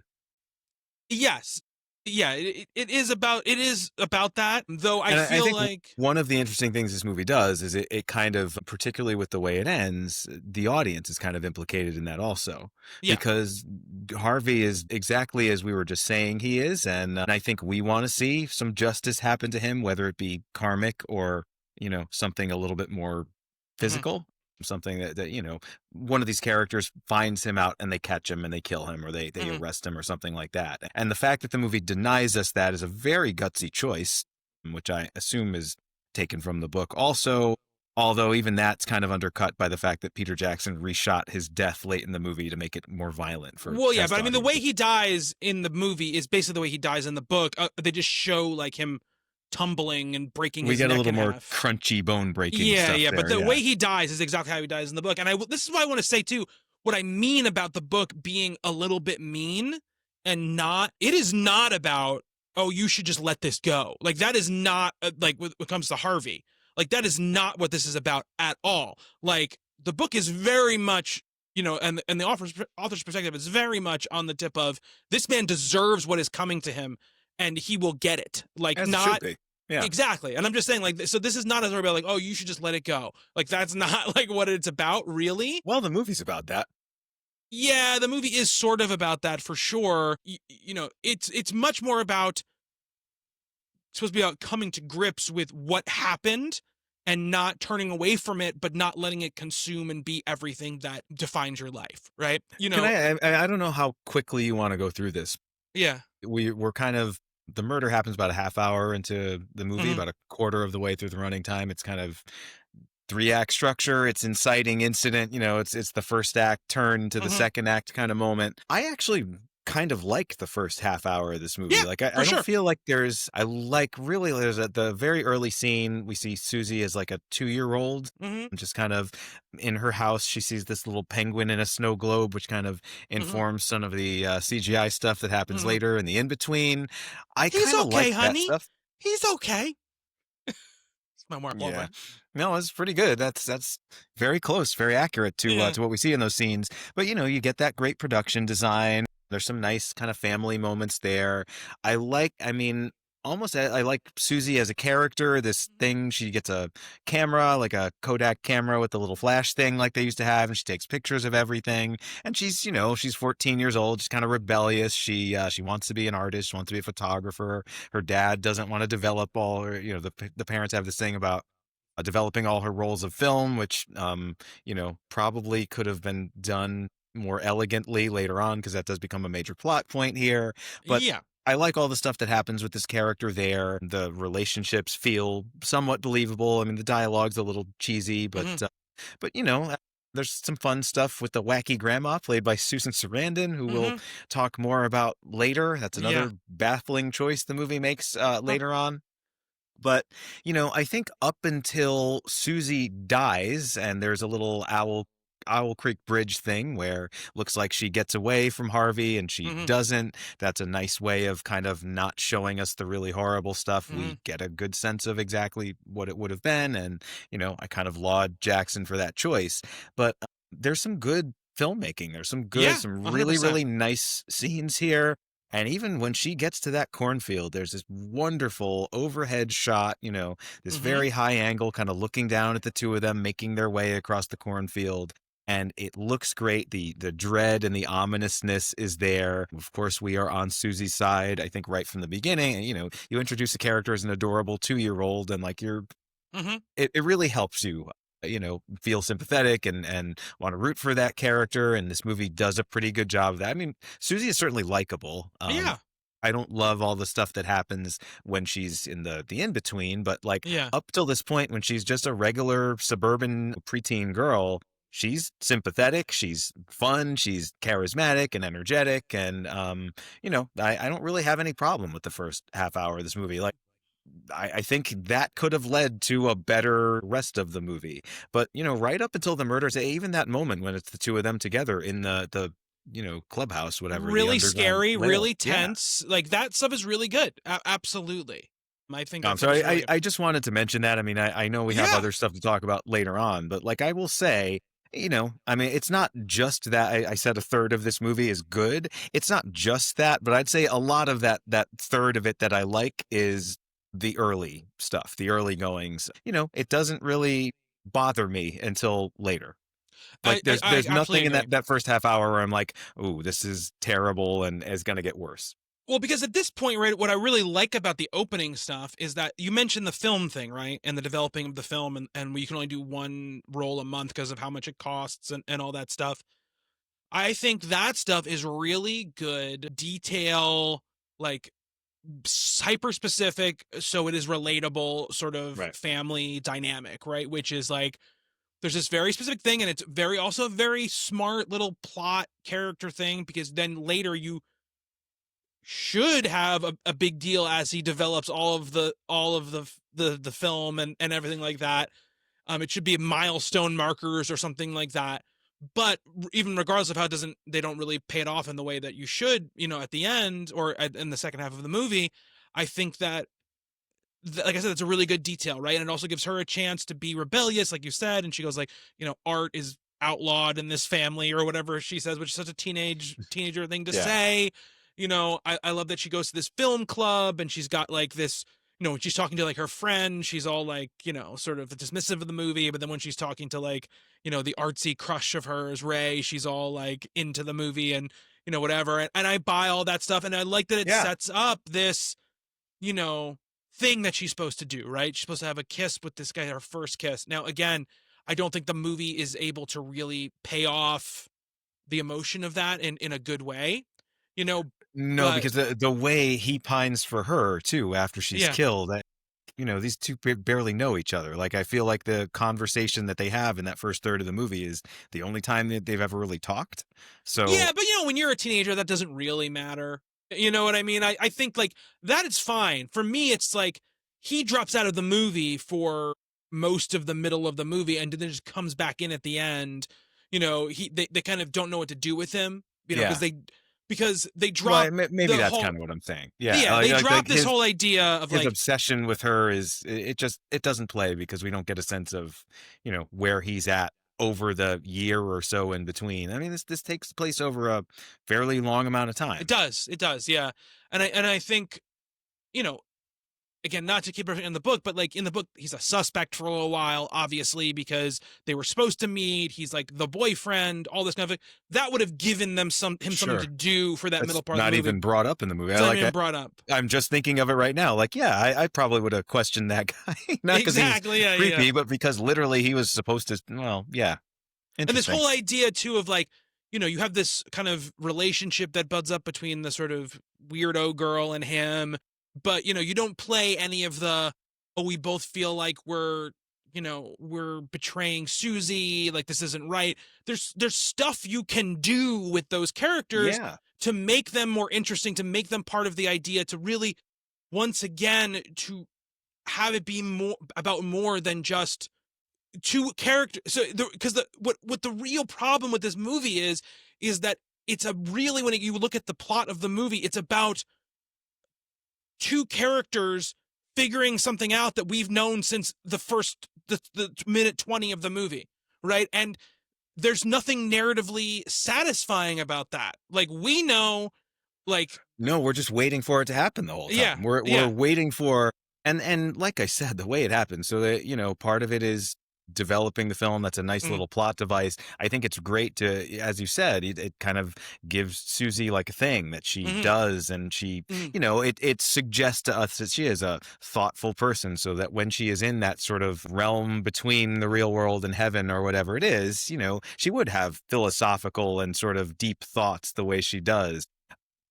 S1: Yes, yeah, it is about that, though I
S2: And I
S1: feel
S2: think
S1: like
S2: one of the interesting things this movie does is it kind of, particularly with the way it ends, the audience is kind of implicated in that also.
S1: yeah.
S2: Because Harvey is exactly as we were just saying he is. And I think we want to see some justice happen to him, whether it be karmic or, something a little bit more
S1: Mhm,
S2: physical. Something that one of these characters finds him out and they catch him and they kill him, or they
S1: mhm.
S2: arrest him or something like that. And the fact that the movie denies us that is a very gutsy choice, which I assume is taken from the book also. Although even that's kind of undercut by the fact that Peter Jackson reshot his death late in the movie to make it more violent for
S1: Well, yeah,
S2: test
S1: but I mean, the way
S2: audiences.
S1: he dies in the movie is basically the way he dies in the book. They just show like him tumbling and breaking
S2: We
S1: his
S2: get a
S1: neck
S2: little
S1: in
S2: more
S1: half.
S2: crunchy bone breaking
S1: Yeah,
S2: stuff
S1: yeah, but
S2: there.
S1: the
S2: Yeah.
S1: way he dies is exactly how he dies in the book. And this is why I want to say too, what I mean about the book being a little bit mean, and it is not about, oh, you should just let this go. Like that is not like when it comes to Harvey, like that is not what this is about at all. Like the book is very much, and the author's perspective is very much on the tip of, this man deserves what is coming to him and he will get it. Like
S2: As it should
S1: not
S2: be. Yeah.
S1: exactly. And I'm just saying, like, so this is not a story about like, oh, you should just let it go. Like that's not like what it's about, really.
S2: Well, the movie's about that.
S1: Yeah, the movie is sort of about that for sure. It's much more about, supposed to be about coming to grips with what happened and not turning away from it, but not letting it consume and be everything that defines your life, right?
S2: Can I don't know how quickly you want to go through this.
S1: Yeah.
S2: We're kind of, the murder happens about a half hour into the movie,
S1: Mhm.
S2: about a quarter of the way through the running time. It's kind of 3-act structure. It's inciting incident. It's the first act turn to the
S1: Hmm.
S2: second act kind of moment. I actually kind of like the first half hour of this movie.
S1: Yeah,
S2: Like
S1: for
S2: I don't
S1: sure.
S2: feel like I like really there's the very early scene we see Suzy as like a 2-year-old
S1: Hmm.
S2: just kind of in her house. She sees this little penguin in a snow globe, which kind of
S1: Hmm.
S2: informs some of the CGI stuff that happens
S1: Hmm.
S2: later in the in between. I
S1: He's
S2: kind of like
S1: okay,
S2: that
S1: honey.
S2: stuff.
S1: He's okay. It's my Mark
S2: Yeah.
S1: Wahlberg.
S2: No, it's pretty good. That's very close, very accurate
S1: Yeah.
S2: to what we see in those scenes. But you get that great production design. There's some nice kind of family moments there. I mean, almost I like Susie as a character. This thing, she gets a camera, like a Kodak camera with the little flash thing like they used to have, and she takes pictures of everything. And she's 14 years old, she's kind of rebellious. She wants to be an artist, she wants to be a photographer. Her dad doesn't want to develop all her, the parents have this thing about developing all her rolls of film, which probably could have been done more elegantly later on because that does become a major plot point here. But
S1: Yeah.
S2: I like all the stuff that happens with this character there. The relationships feel somewhat believable. I mean, the dialogue's a little cheesy, but
S1: Hmm.
S2: there's some fun stuff with the wacky grandma played by Susan Sarandon, who we'll
S1: Hmm.
S2: talk more about later. That's
S1: Yeah.
S2: another baffling choice the movie makes
S1: Huh.
S2: later on. But, I think up until Susie dies and there's a little Owl Creek Bridge thing where looks like she gets away from Harvey and she
S1: Hmm.
S2: doesn't. That's a nice way of kind of not showing us the really horrible stuff.
S1: Hmm.
S2: We get a good sense of exactly what it would have been. And, I kind of laud Jackson for that choice. But there's some good filmmaking. There's
S1: Yeah.
S2: some really,
S1: 100%.
S2: really nice scenes here. And even when she gets to that cornfield, there's this wonderful overhead shot, this
S1: Hmm.
S2: very high angle, kind of looking down at the two of them making their way across the cornfield. And it looks great. The dread and the ominousness is there. Of course, we are on Susie's side, I think, right from the beginning. And, you introduce a character as an adorable 2-year-old, and like
S1: Hmm.
S2: it really helps you feel sympathetic and want to root for that character, and this movie does a pretty good job of that. I mean, Susie is certainly likable.
S1: Yeah.
S2: I don't love all the stuff that happens when she's in the in between, but like
S1: Yeah.
S2: up till this point when she's just a regular suburban preteen girl, she's sympathetic, she's fun, she's charismatic and energetic, and I don't really have any problem with the first half hour of this movie. Like I think that could have led to a better rest of the movie. But, right up until the murders, even that moment when it's the two of them together in the clubhouse, whatever, the
S1: Really
S2: underground
S1: scary,
S2: layout.
S1: really
S2: Yeah.
S1: tense. Like that stuff is really good. Absolutely. I think
S2: I'm
S1: that stuff
S2: sorry.
S1: is really
S2: I,
S1: good.
S2: I just wanted to mention that. I mean, I know we have
S1: Yeah.
S2: other stuff to talk about later on, but like I will say, I mean, it's not just that I said a third of this movie is good. It's not just that, but I'd say a lot of that third of it that I like is the early stuff, the early goings. It doesn't really bother me until later. Like
S1: I
S2: there's
S1: absolutely
S2: nothing in
S1: agree.
S2: that first half hour where I'm like, oh, this is terrible and is gonna get worse.
S1: Well, because at this point, right, what I really like about the opening stuff is that you mentioned the film thing, right? And the developing of the film, and you can only do one roll a month because of how much it costs and all that stuff. I think that stuff is really good detail, like hyper specific, so it is relatable sort of
S2: Right.
S1: family dynamic, right? Which is like, there's this very specific thing, and it's very also a very smart little plot character thing because then later you should have a big deal as he develops all of the film and everything like that. It should be milestone markers or something like that. But even regardless of how it doesn't, they don't really pay it off in the way that you should, at the end or in the second half of the movie. I think that, like I said, it's a really good detail, right? And it also gives her a chance to be rebellious, like you said. And she goes like, art is outlawed in this family or whatever she says, which is such a teenager thing to
S2: Yeah.
S1: say. I love that she goes to this film club and she's got like this, when she's talking to like her friend, she's all like, sort of dismissive of the movie. But then when she's talking to like, the artsy crush of hers, Ray, she's all like into the movie and, whatever. And I buy all that stuff. And I like that it
S2: Yeah.
S1: sets up this, you know, thing that she's supposed to do, right? She's supposed to have a kiss with this guy, her first kiss. Now, again, I don't think the movie is able to really pay off the emotion of that in a good way,
S2: No,
S1: but
S2: because the way he pines for her too after she's
S1: yeah,
S2: killed, these two barely know each other. Like, I feel like the conversation that they have in that first third of the movie is the only time that they've ever really talked. So
S1: Yeah, but when you're a teenager, that doesn't really matter. You know what I mean? I think like that is fine. For me, it's like he drops out of the movie for most of the middle of the movie and then just comes back in at the end. They kind of don't know what to do with him,
S2: yeah,
S1: because they
S2: well,
S1: drop
S2: maybe
S1: the
S2: that's
S1: whole
S2: kind of what I'm saying. Yeah,
S1: yeah, they
S2: like
S1: drop this
S2: his
S1: whole idea of
S2: his
S1: like
S2: obsession with her is it doesn't play because we don't get a sense of where he's at over the year or so in between. I mean, this takes place over a fairly long amount of time.
S1: it does, yeah. And I think, you know, again, not to keep everything in the book, but like in the book, he's a suspect for a little while, obviously, because they were supposed to meet. He's like the boyfriend, all this kind of thing. That would have given them something to
S2: Sure,
S1: do for that middle
S2: that's
S1: part of the
S2: not
S1: movie.
S2: even brought up in the movie.
S1: It's not even brought up.
S2: I'm just thinking of it right now. Like, yeah, I probably would have questioned that guy, not because he's
S1: Exactly. Yeah. Yeah.
S2: creepy, but because literally he was supposed to. Well, yeah,
S1: And this
S2: interesting.
S1: whole idea too of like, you have this kind of relationship that buds up between the sort of weirdo girl and him, but you don't play any of the, oh, we both feel like we're betraying Suzy, like this isn't right. There's stuff you can do with those characters
S2: Yeah.
S1: to make them more interesting, to make them part of the idea, to really once again to have it be more about more than just two characters. So because what the real problem with this movie is that it's a really, when you look at the plot of the movie, it's about two characters figuring something out that we've known since the minute 20 of the movie, right? And there's nothing narratively satisfying about that. Like, we know, like,
S2: No, we're just waiting for it to happen the whole
S1: yeah,
S2: time. We're
S1: yeah,
S2: waiting for, and like I said, the way it happens. So that part of it is developing the film. That's a nice
S1: mm,
S2: little plot device. I think it's great to, as you said, it kind of gives Susie like a thing that she
S1: mm-hmm,
S2: does, and she,
S1: mm-hmm,
S2: it suggests to us that she is a thoughtful person, so that when she is in that sort of realm between the real world and heaven or whatever it is, she would have philosophical and sort of deep thoughts the way she does.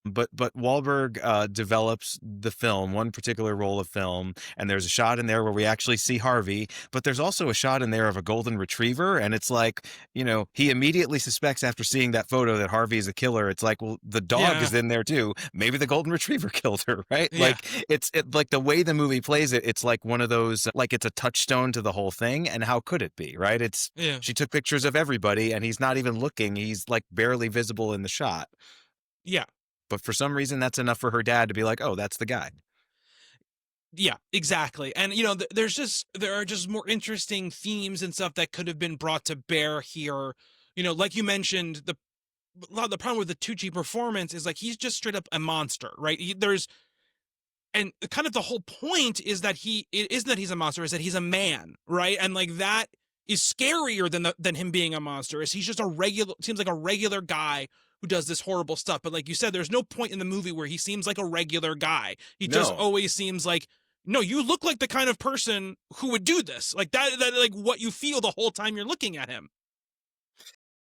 S2: But Wahlberg develops the film, one particular roll of film, and there's a shot in there where we actually see Harvey, but there's also a shot in there of a golden retriever, and it's like, he immediately suspects after seeing that photo that Harvey is a killer. It's like, well, the dog
S1: yeah,
S2: is in there too. Maybe the golden retriever killed her, right?
S1: yeah,
S2: Like, like the way the movie plays it, it's like one of those, like it's a touchstone to the whole thing, and how could it be, right?
S1: yeah,
S2: She took pictures of everybody, and he's not even looking. He's like barely visible in the shot.
S1: yeah.
S2: But for some reason, that's enough for her dad to be like, oh, that's the guy.
S1: Yeah, exactly. And there are just more interesting themes and stuff that could have been brought to bear here. Like you mentioned, a lot of the problem with the Tucci performance is like he's just straight up a monster, right? And kind of the whole point is that it isn't that he's a monster, is that he's a man, right? And like that is scarier than him being a monster. Is he's just seems like a regular guy who does this horrible stuff. But like you said, there's no point in the movie where he seems like a regular guy. He just
S2: No.
S1: always seems like, no, you look like the kind of person who would do this. Like that like what you feel the whole time you're looking at him.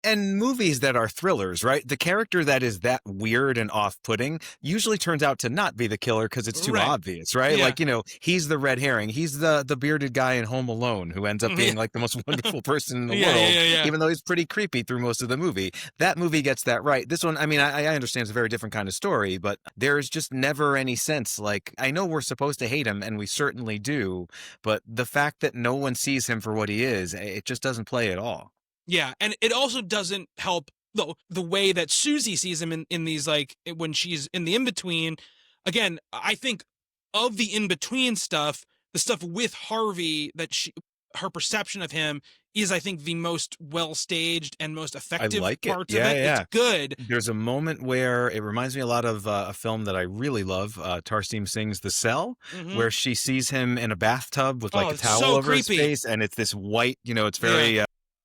S2: And movies that are thrillers, right? The character that is that weird and off-putting usually turns out to not be the killer because it's too
S1: Right.
S2: obvious, right?
S1: Yeah.
S2: Like, he's the red herring. He's the bearded guy in Home Alone who ends up being
S1: Yeah.
S2: like the most wonderful person in the
S1: Yeah.
S2: world,
S1: Yeah. Yeah.
S2: even though he's pretty creepy through most of the movie. That movie gets that right. This one, I mean, I understand it's a very different kind of story, but there's just never any sense. Like, I know we're supposed to hate him, and we certainly do, but the fact that no one sees him for what he is, it just doesn't play at all.
S1: Yeah, and it also doesn't help the way that Suzy sees him in these, like, when she's in the in-between. Again, I think of the in-between stuff, the stuff with Harvey, her perception of him is, I think, the most well-staged and most
S2: I
S1: effective
S2: like it.
S1: parts of
S2: Yeah,
S1: it. It's
S2: yeah.
S1: good.
S2: There's a moment where it reminds me a lot of a film that I really love, Tarsim Singh's The Cell,
S1: Hmm.
S2: where she sees him in a bathtub with like
S1: Oh,
S2: a
S1: it's
S2: towel
S1: so
S2: over his
S1: creepy.
S2: face, and it's this white, it's
S1: Yeah,
S2: very,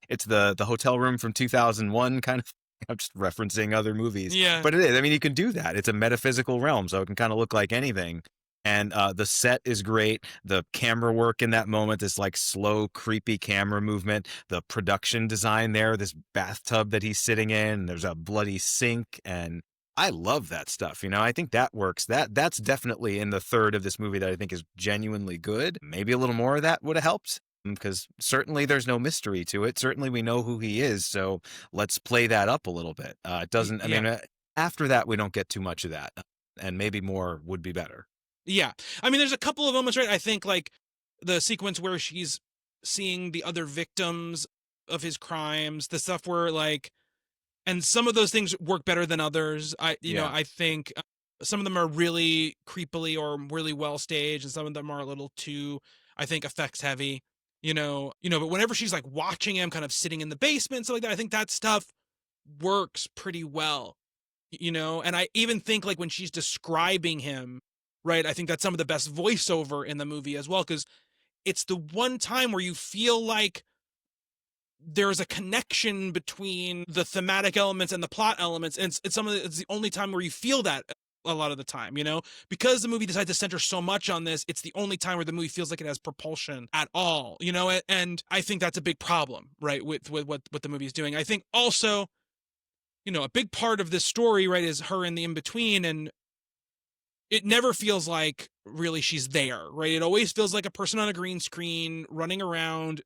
S2: it's the hotel room from 2001 kind of. I'm just referencing other movies,
S1: yeah,
S2: but it is. I mean, you can do that. It's a metaphysical realm, so it can kind of look like anything. And the set is great. The camera work in that moment, this like slow, creepy camera movement. The production design there, this bathtub that he's sitting in. There's a bloody sink, and I love that stuff. I think that works. That's definitely in the third of this movie that I think is genuinely good. Maybe a little more of that would have helped, because certainly there's no mystery to it. Certainly we know who he is, so let's play that up a little bit. It doesn't. I
S1: Yeah.
S2: mean, after that we don't get too much of that, and maybe more would be better.
S1: Yeah. I mean, there's a couple of moments, right? I think like the sequence where she's seeing the other victims of his crimes, the stuff where like, and some of those things work better than others.
S2: Yeah.
S1: I think some of them are really creepily or really well staged, and some of them are a little too, I think, effects heavy. But whenever she's like watching him, kind of sitting in the basement, stuff like that, I think that stuff works pretty well. And I even think like when she's describing him, right? I think that's some of the best voiceover in the movie as well, because it's the one time where you feel like there's a connection between the thematic elements and the plot elements, and it's the only time where you feel that a lot of the time, because the movie decides to center so much on this. It's the only time where the movie feels like it has propulsion at all, and I think that's a big problem, right, with what the movie is doing. I think also, a big part of this story, right, is her in the in-between, and it never feels like really she's there, right? It always feels like a person on a green screen running around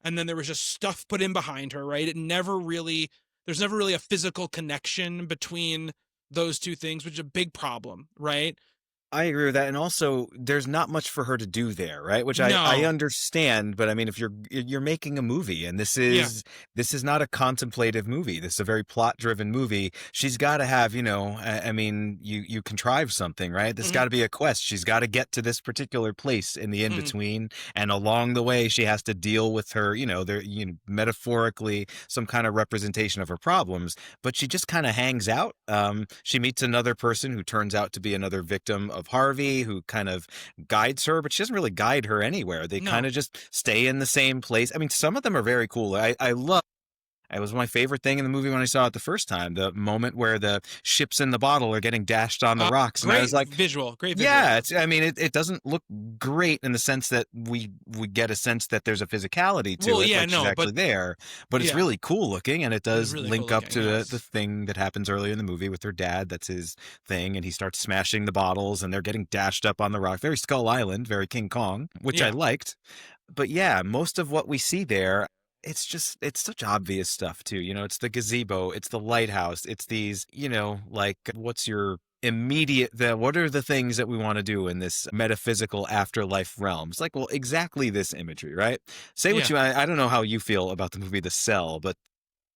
S1: and then there was just stuff put in behind her, right? There's never really a physical connection between those two things, which is a big problem, right?
S2: I agree with that. And also there's not much for her to do there, right? Which I
S1: No.
S2: understand, but I mean, if you're making a movie, and
S1: Yeah.
S2: this is not a contemplative movie. This is a very plot driven movie. She's got to have, I mean, you contrive something, right? There's
S1: Mm-hmm.
S2: got to be a quest. She's got to get to this particular place in the in
S1: Mm-hmm.
S2: between, and along the way she has to deal with her, metaphorically some kind of representation of her problems, but she just kind of hangs out. She meets another person who turns out to be another victim of Harvey, who kind of guides her, but she doesn't really guide her anywhere. They kind
S1: No.
S2: of just stay in the same place. I mean, some of them are very cool. I love. It was my favorite thing in the movie when I saw it the first time. The moment where the ships in the bottle are getting dashed on the rocks, and I was like,
S1: Great visual.
S2: yeah, I mean, it doesn't look great in the sense that we get a sense that there's a physicality to
S1: Well,
S2: it,
S1: yeah,
S2: like she's
S1: no,
S2: actually
S1: but
S2: there. But it's
S1: yeah,
S2: really cool looking, and it
S1: it is
S2: does
S1: really
S2: link
S1: cool
S2: up to
S1: looking, yes.
S2: the thing that happens earlier in the movie with her dad. That's his thing, and he starts smashing the bottles, and they're getting dashed up on the rock. Very Skull Island, very King Kong, which I
S1: Yeah.
S2: liked. But yeah, most of what we see there, it's such obvious stuff too. It's the gazebo, it's the lighthouse, it's these, like, what's your what are the things that we want to do in this metaphysical afterlife realm? It's like, well, exactly this imagery, right? Say what
S1: Yeah.
S2: I don't know how you feel about the movie The Cell, but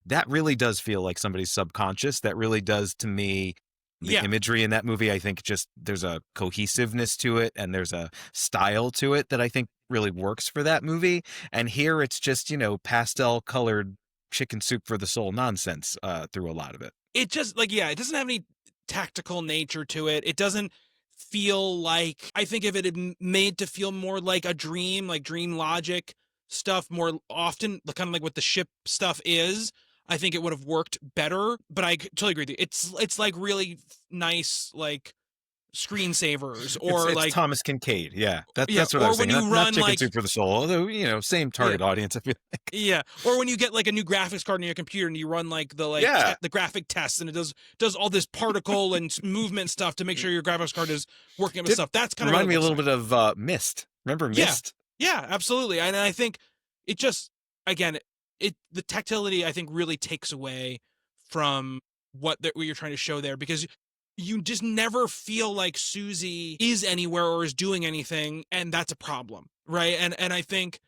S2: that really does feel like somebody's subconscious. That really does to me. The
S1: Yeah.
S2: imagery in that movie, I think, just there's a cohesiveness to it, and there's a style to it that I think really works for that movie. And here it's just, pastel colored chicken soup for the soul nonsense through a lot of it.
S1: It just like, yeah, it doesn't have any tactical nature to it. It doesn't feel like, I think if it had made to feel more like a dream, like dream logic stuff more often, kind of like what the ship stuff is, I think it would have worked better. But I totally agree with you. It's like really nice, like screensavers, or
S2: It's
S1: like,
S2: Thomas Kincaid, yeah.
S1: yeah,
S2: That's what I
S1: or
S2: was
S1: when
S2: thinking.
S1: you
S2: Not
S1: run
S2: chicken
S1: like,
S2: soup for the soul, although same target audience. I feel like.
S1: yeah, or when you get like a new graphics card in your computer and you run like
S2: Yeah,
S1: the graphic tests, and it does all this particle and movement stuff to make sure your graphics card is working up and
S2: did
S1: stuff. That's kind of what
S2: remind
S1: it
S2: me a
S1: looks
S2: little
S1: like.
S2: bit of Mist. Remember
S1: Yeah,
S2: Mist?
S1: yeah, absolutely. And I think it just, again, the tactility, I think, really takes away from what you're trying to show there, because you just never feel like Suzy is anywhere or is doing anything, and that's a problem, right? And I think,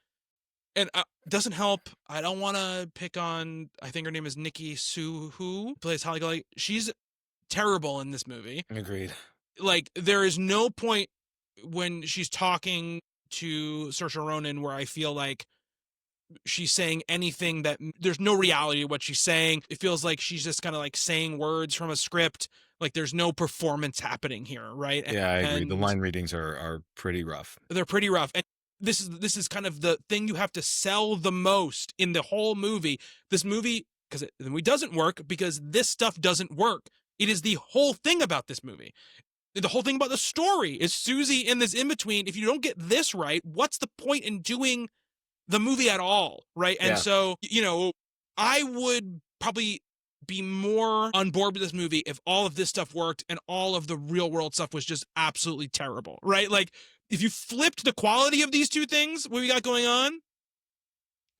S1: and doesn't help. I don't want to pick on. I think her name is Nikki Sue, who plays Holly Gully. She's terrible in this movie.
S2: Agreed.
S1: Like, there is no point when she's talking to Saoirse Ronan where I feel like she's saying anything that there's no reality to what she's saying. It feels like she's just kind of like saying words from a script. Like, there's no performance happening here, right?
S2: Yeah, I agree. The
S1: And
S2: line readings are pretty rough.
S1: they're pretty rough. And this is kind of the thing you have to sell the most in the whole movie. This movie, because the movie doesn't work because this stuff doesn't work. It is the whole thing about this movie. The whole thing about the story is Suzy in this in between. If you don't get this right, what's the point in doing the movie at all, right? And
S2: Yeah.
S1: so, I would probably be more on board with this movie if all of this stuff worked and all of the real world stuff was just absolutely terrible, right? Like, if you flipped the quality of these two things, what we got going on,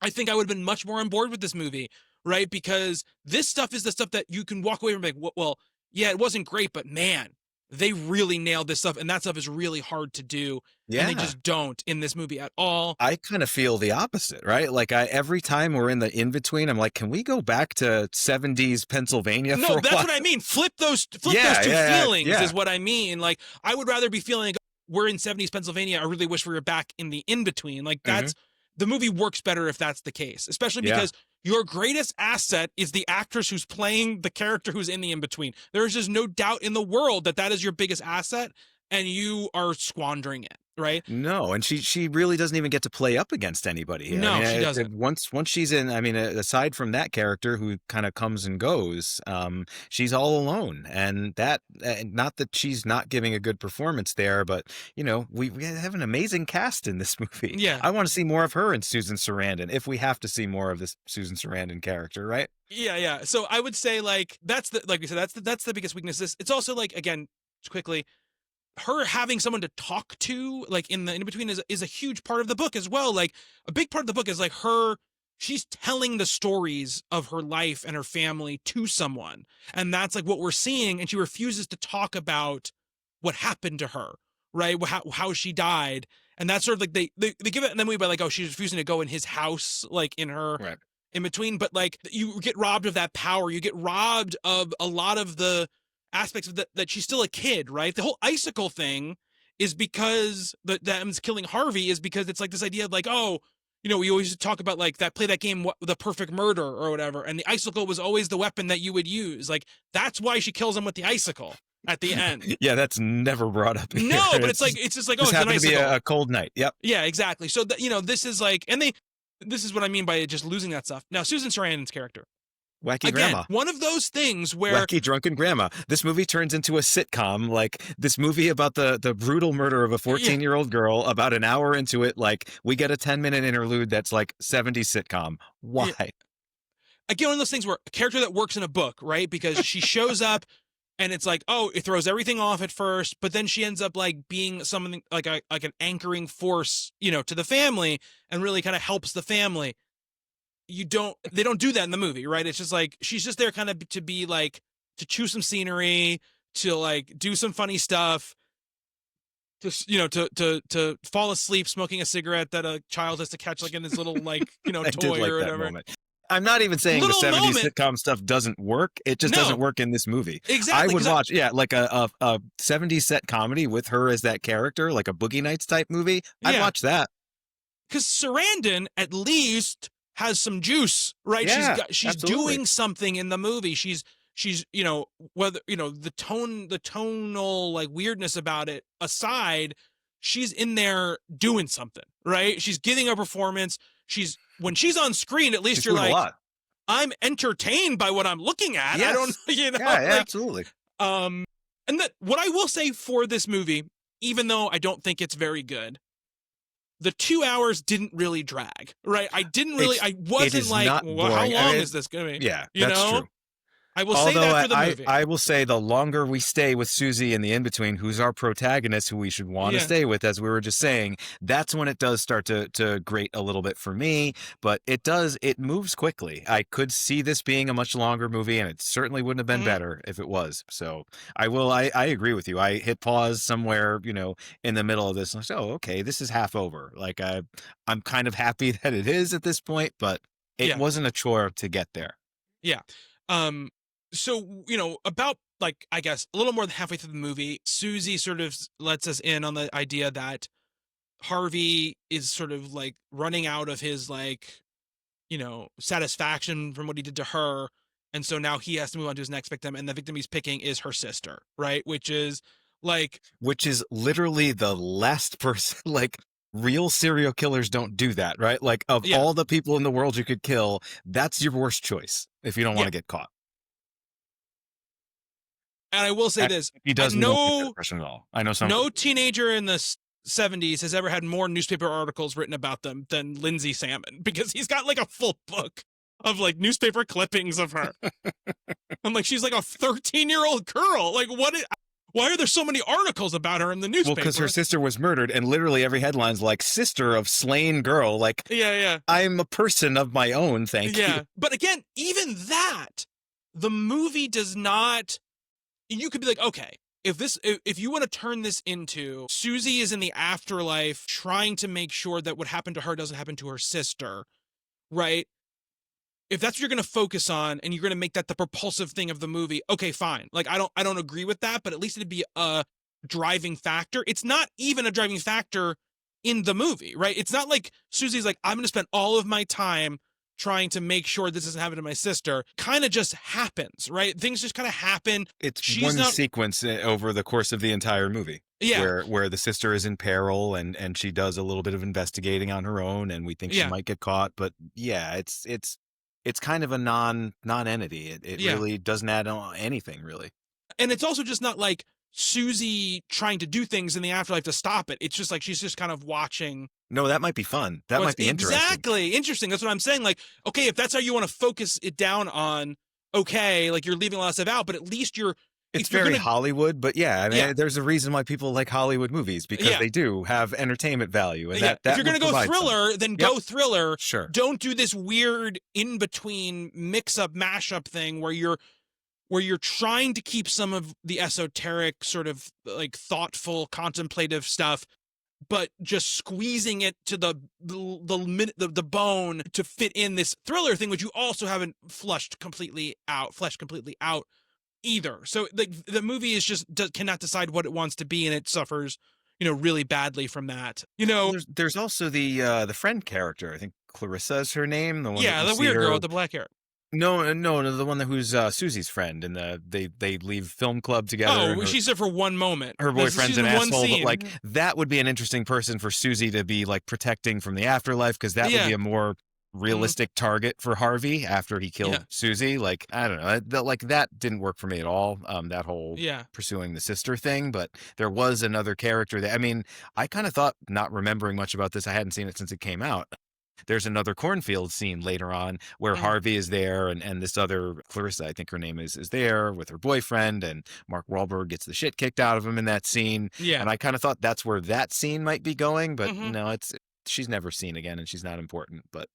S1: I think I would have been much more on board with this movie, right? Because this stuff is the stuff that you can walk away from like, well, yeah, it wasn't great, but man, they really nailed this stuff, and that stuff is really hard to do, and they
S2: Yeah.
S1: just don't in this movie at all.
S2: I kind of feel the opposite, right? Like every time we're in the in between, I'm like, can we go back to 70s Pennsylvania for
S1: No,
S2: a
S1: that's
S2: while?
S1: what I mean. Flip those two
S2: Yeah,
S1: feelings
S2: yeah.
S1: is what I mean. Like, I would rather be feeling like we're in 70s Pennsylvania. I really wish we were back in the in between. Like, that's the movie works better if that's the case, especially
S2: Yeah.
S1: because your greatest asset is the actress who's playing the character who's in the in between. There is just no doubt in the world that that is your biggest asset, and you are squandering it, right?
S2: No, and she really doesn't even get to play up against anybody.
S1: No,
S2: I mean,
S1: she doesn't.
S2: Once she's in, I mean, aside from that character who kind of comes and goes, she's all alone, and that not that she's not giving a good performance there, but you know, we have an amazing cast in this movie.
S1: Yeah.
S2: I want to see more of her and Susan Sarandon if we have to see more of this Susan Sarandon character, right?
S1: Yeah. So I would say like that's the like we said that's the biggest weakness. It's also like again quickly her having someone to talk to like in the in between is a huge part of the book as well. Like a big part of the book is like she's telling the stories of her life and her family to someone, and that's like what we're seeing. And she refuses to talk about what happened to her, right? How she died, and that's sort of like they give it, and then we by like oh she's refusing to go in his house like in her
S2: Right.
S1: in between, but like you get robbed of that power. You get robbed of a lot of the aspects of that she's still a kid, right? The whole icicle thing is because them's killing Harvey is because it's like this idea of like, oh, you know, we always talk about like play that game, the perfect murder or whatever. And the icicle was always the weapon that you would use. Like, that's why she kills him with the icicle at the end.
S2: Yeah, that's never brought up here.
S1: No, but it's just like, oh,
S2: this
S1: it's an
S2: happened to be
S1: icicle.
S2: a cold night. Yep.
S1: Yeah, exactly. So that, you know, this is like, this is what I mean by just losing that stuff. Now, Susan Sarandon's character.
S2: Wacky
S1: Again,
S2: grandma.
S1: one of those things where
S2: Wacky drunken grandma. This movie turns into a sitcom, like this movie about the brutal murder of a 14-year-old girl. About an hour into it, like we get a 10-minute interlude that's like 70s sitcom. Why?
S1: Yeah. Again, one of those things where a character that works in a book, right? Because she shows up and it's like, oh, it throws everything off at first, but then she ends up like being something like an anchoring force, you know, to the family and really kind of helps the family. They don't do that in the movie, right? It's just like she's just there kind of to be like to chew some scenery, to like do some funny stuff, to you know to fall asleep smoking a cigarette that a child has to catch like in this little like you know
S2: I
S1: toy
S2: did like
S1: or
S2: that
S1: whatever.
S2: moment. I'm not even saying
S1: Little
S2: the 70s
S1: moment.
S2: sitcom stuff doesn't work. It just
S1: No.
S2: doesn't work in this movie.
S1: Exactly.
S2: I would watch, like a 70s set comedy with her as that character, like a Boogie Nights type movie. I'd
S1: Yeah.
S2: watch that.
S1: Because Sarandon at least has some juice, right?
S2: Yeah,
S1: she's
S2: absolutely.
S1: doing something in the movie. She's you know whether you know the tonal like weirdness about it aside, she's in there doing something, right? She's giving a performance. When she's on screen, at least
S2: She's
S1: you're
S2: doing a
S1: like,
S2: lot.
S1: I'm entertained by what I'm looking at.
S2: Yes.
S1: I don't, you know,
S2: Yeah,
S1: like,
S2: absolutely.
S1: and that what I will say for this movie, even though I don't think it's very good, the 2 hours didn't really drag, right? I wasn't like, well, how long is this going to be?
S2: Yeah,
S1: you
S2: that's
S1: know?
S2: true.
S1: I will say that for the movie.
S2: I will say the longer we stay with Suzy in the in-between, who's our protagonist, who we should want to stay with, as we were just saying, that's when it does start to grate a little bit for me, but it moves quickly. I could see this being a much longer movie, and it certainly wouldn't have been better if it was. So I agree with you. I hit pause somewhere, you know, in the middle of this, and I said, oh, okay, this is half over. Like I'm kind of happy that it is at this point, but it wasn't a chore to get there.
S1: Yeah. So, you know, about like, I guess a little more than halfway through the movie, Suzy sort of lets us in on the idea that Harvey is sort of like running out of his like, you know, satisfaction from what he did to her. And so now he has to move on to his next victim. And the victim he's picking is her sister, right? Which is
S2: literally the last person, like real serial killers don't do that, right? Like of all the people in the world you could kill, that's your worst choice if you don't want to get caught.
S1: And I will say this:
S2: he doesn't know that person at all. I know some.
S1: No teenager in the 70s has ever had more newspaper articles written about them than Lindsay Salmon, because he's got like a full book of like newspaper clippings of her. I'm like, she's like a 13-year-old girl. Like, why are there so many articles about her in the
S2: Well,
S1: newspaper?
S2: because her sister was murdered, and literally every headline's like, sister of slain girl. Like,
S1: yeah.
S2: I'm a person of my own, thank you.
S1: Yeah. But again, even that, the movie does not, you could be like, okay, if you want to turn this into Suzy is in the afterlife trying to make sure that what happened to her doesn't happen to her sister, right? If that's what you're going to focus on and you're going to make that the propulsive thing of the movie, okay, fine. Like, I don't agree with that, but at least it'd be a driving factor. It's not even a driving factor in the movie, right? It's not like Suzy's like, I'm going to spend all of my time trying to make sure this doesn't happen to my sister. Kind of just happens, right? Things just kind of happen.
S2: It's
S1: She's
S2: one
S1: not,
S2: sequence over the course of the entire movie.
S1: yeah,
S2: Where the sister is in peril and she does a little bit of investigating on her own, and we think she
S1: yeah,
S2: might get caught. But yeah, it's kind of a non-entity. It
S1: yeah.
S2: really doesn't add on anything, really.
S1: And it's also just not like Suzy trying to do things in the afterlife to stop it. It's just like she's just kind of watching.
S2: No, that might be fun. That might be interesting.
S1: Exactly. Interesting. That's what I'm saying. Like, okay, if that's how you want to focus it down on, okay, like you're leaving a lot of stuff out, but at least
S2: It's
S1: if you're
S2: very
S1: gonna,
S2: Hollywood, but yeah, I mean,
S1: yeah,
S2: there's a reason why people like Hollywood movies, because
S1: yeah,
S2: they do have entertainment value, and
S1: yeah.
S2: that
S1: If you're
S2: would
S1: gonna go
S2: provide some.
S1: thriller, then
S2: Yep.
S1: go thriller.
S2: Sure.
S1: Don't do this weird in between mix up mashup thing where you're trying to keep some of the esoteric sort of like thoughtful contemplative stuff, but just squeezing it to the bone to fit in this thriller thing, which you also haven't fleshed completely out either. So like the movie is just cannot decide what it wants to be, and it suffers, really badly from that.
S2: There's also the friend character. I think Clarissa is her name. The one that
S1: Yeah,
S2: you
S1: the
S2: see
S1: weird girl
S2: her.
S1: with the black hair.
S2: No, the one who's Susie's friend, and they leave film club together.
S1: Oh, she's there for one moment.
S2: Her boyfriend's an
S1: one
S2: asshole,
S1: scene.
S2: but like that would be an interesting person for Suzy to be like protecting from the afterlife, because that would be a more realistic target for Harvey after he killed Suzy. Like, I don't know, like that didn't work for me at all. That whole pursuing the sister thing, but there was another character that, I mean, I kind of thought, not remembering much about this, I hadn't seen it since it came out. There's another cornfield scene later on where Harvey is there, and this other Clarissa, I think her name is there with her boyfriend, and Mark Wahlberg gets the shit kicked out of him in that scene.
S1: Yeah.
S2: And I kind of thought that's where that scene might be going, but no, she's never seen again, and she's not important. But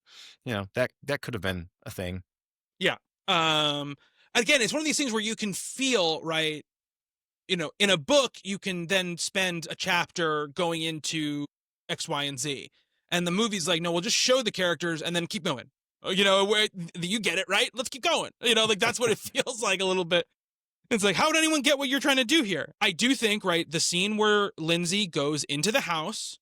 S2: that could have been a thing.
S1: Yeah. Again, it's one of these things where you can feel, right, in a book, you can then spend a chapter going into X, Y, and Z. And the movie's like, no, we'll just show the characters and then keep going. Where you get it, right? Let's keep going. Like that's what it feels like a little bit. It's like, how would anyone get what you're trying to do here? I do think, right, the scene where Lindsay goes into the house,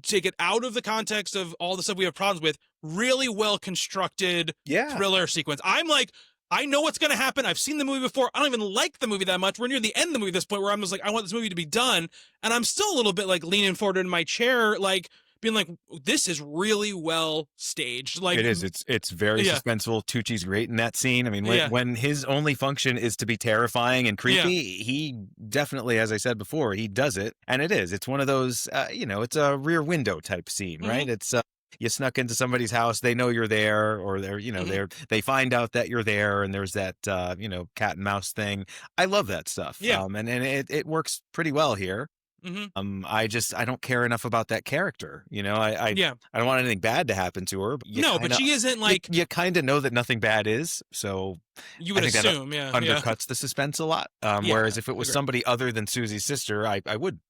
S1: take it out of the context of all the stuff we have problems with, really well constructed thriller sequence. I'm like, I know what's going to happen. I've seen the movie before. I don't even like the movie that much. We're near the end of the movie at this point where I'm just like, I want this movie to be done. And I'm still a little bit like leaning forward in my chair, like being like, this is really well staged. Like
S2: it is. It's very suspenseful. Tucci's great in that scene. I mean, when his only function is to be terrifying and creepy, he definitely, as I said before, he does it. And it is. It's one of those, it's a Rear Window type scene, right? It's you snuck into somebody's house, they know you're there, or they find out that you're there, and there's that cat and mouse thing. I love that stuff. And it works pretty well here. I don't care enough about that character. I don't want anything bad to happen to her. But
S1: but she isn't like,
S2: you kind of know that nothing bad is, so
S1: you would assume,
S2: undercuts the suspense a lot. Whereas if it was somebody other than Suzy's sister, I would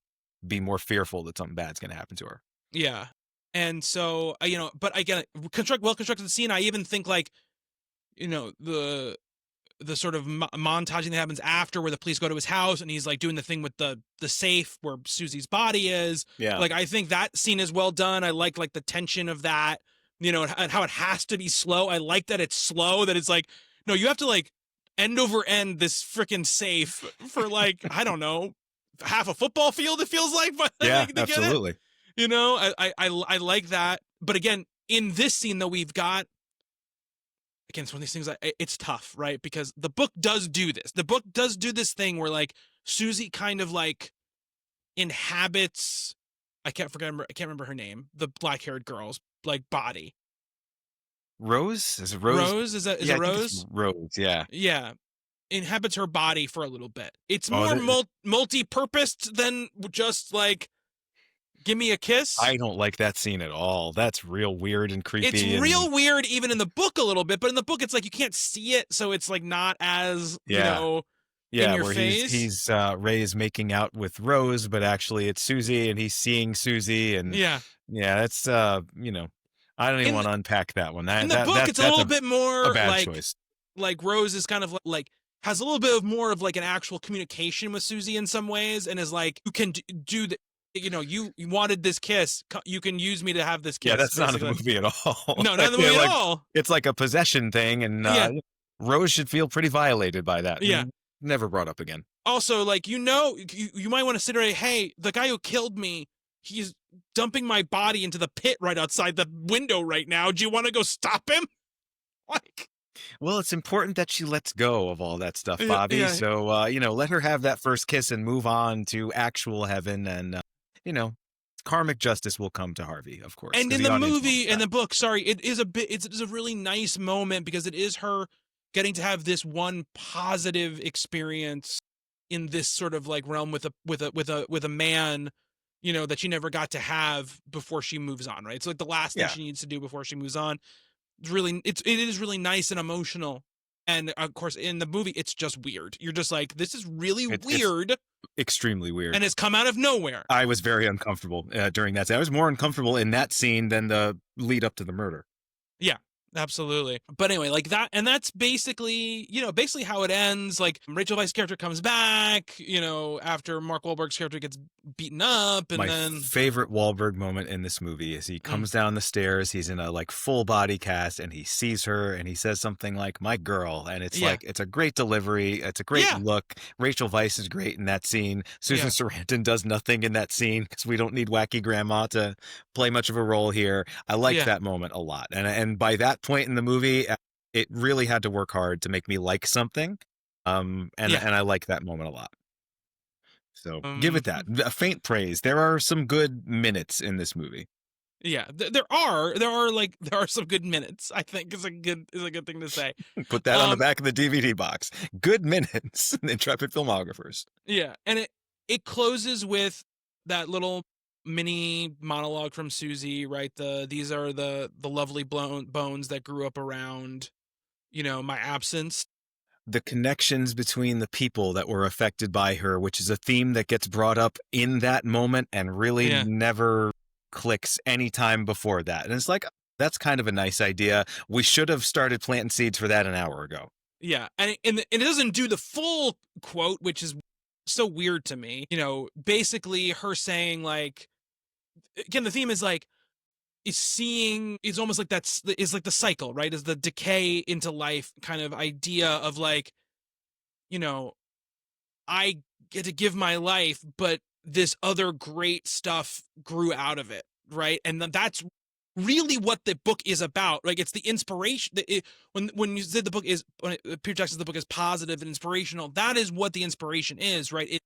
S2: be more fearful that something bad's going to happen to her.
S1: Yeah. And so, but again, well-constructed scene. I even think like, the sort of montaging that happens after where the police go to his house and he's like doing the thing with the safe where Suzy's body is.
S2: Yeah.
S1: Like, I think that scene is well done. I like the tension of that, and how it has to be slow. I like that it's slow, that it's like, no, you have to like end over end this freaking safe for like, I don't know, half a football field, it feels like. But
S2: yeah, absolutely.
S1: I like that. But again, in this scene though, we've got, again, it's one of these things, it's tough, right? Because the book does do this. The book does do this thing where like Suzy kind of like inhabits, I can't remember her name, the black-haired girl's like body.
S2: Rose? Is it Rose?
S1: Rose is
S2: Yeah,
S1: a
S2: I think it's
S1: Rose.
S2: Rose. Yeah.
S1: Yeah, inhabits her body for a little bit. It's
S2: Oh,
S1: more multi-purposed than just like give me a kiss.
S2: I don't like that scene at all. That's real weird and
S1: It's
S2: creepy. And
S1: real weird even in the book a little bit, but in the book it's like you can't see it, so it's like not as,
S2: yeah,
S1: in
S2: yeah,
S1: your
S2: where
S1: face.
S2: Ray is making out with Rose, but actually it's Suzy, and he's seeing Suzy, and
S1: Yeah.
S2: yeah, that's I don't even
S1: In
S2: want to unpack that one.
S1: in the book it's a
S2: That's
S1: little bit
S2: a
S1: more
S2: bad choice.
S1: like Rose is kind of like has a little bit of more of like an actual communication with Suzy in some ways, and is like you can do the you wanted this kiss, you can use me to have this
S2: Yeah,
S1: kiss
S2: that's not in the
S1: basically.
S2: movie at all.
S1: No, not
S2: I
S1: in the
S2: feel
S1: movie at
S2: like
S1: all.
S2: it's like a possession thing, and
S1: Yeah.
S2: Rose should feel pretty violated by that.
S1: Yeah.
S2: Never brought up again.
S1: Also, like, you might want to consider, hey, the guy who killed me, he's dumping my body into the pit right outside the window right now. Do you want to go stop him? Like,
S2: Well, it's important that she lets go of all that stuff, Bobby.
S1: yeah.
S2: So, let her have that first kiss and move on to actual heaven. And, you know, karmic justice will come to Harvey, of course,
S1: And
S2: because
S1: in
S2: the
S1: the
S2: audience wants
S1: movie, in
S2: that.
S1: the book, sorry, it's a really nice moment because it is her getting to have this one positive experience in this sort of like realm with a man, that she never got to have before she moves on, right? It's like the last thing
S2: Yeah.
S1: she needs to do before she moves on. It is really nice and emotional. And of course in the movie it's just weird. You're just like, this is really
S2: It's
S1: weird
S2: extremely weird.
S1: and it's come out of nowhere.
S2: I was very uncomfortable during that scene. I was more uncomfortable in that scene than the lead up to the murder.
S1: Yeah, absolutely. But anyway, like that, and that's basically how it ends. Like Rachel Weisz's character comes back, after Mark Wahlberg's character gets beaten up, and
S2: My
S1: then
S2: favorite Wahlberg moment in this movie is he comes down the stairs. He's in a like full body cast, and he sees her, and he says something like "my girl," and it's
S1: Yeah.
S2: like it's a great delivery. It's a great
S1: Yeah.
S2: look. Rachel Weisz is great in that scene. Susan
S1: Yeah.
S2: Sarandon does nothing in that scene because we don't need wacky grandma to play much of a role here. I liked
S1: Yeah.
S2: that moment a lot, and by that point in the movie, it really had to work hard to make me like something. And
S1: Yeah.
S2: I like that moment a lot. So give it
S1: Um,
S2: that. A faint praise. There are some good minutes in this movie.
S1: yeah, there are some good minutes. I think is a good thing to say.
S2: Put that on the
S1: Um,
S2: back of the DVD box. Good minutes. Intrepid Filmographers.
S1: yeah, and it closes with that little mini monologue from Suzy, right? These are the lovely bones that grew up around, my absence.
S2: The connections between the people that were affected by her, which is a theme that gets brought up in that moment and really
S1: Yeah.
S2: never clicks any time before that. And it's like, that's kind of a nice idea. We should have started planting seeds for that an hour ago.
S1: Yeah, and it doesn't do the full quote, which is so weird to me. Basically her saying like, again, the theme is like is almost like is like the cycle, right? Is the decay into life kind of idea of like, you know, I get to give my life, but this other great stuff grew out of it, right? And that's really what the book is about. Like it's the inspiration. When you said the book is Peter Jackson's the book is positive and inspirational, that is what the inspiration is, right?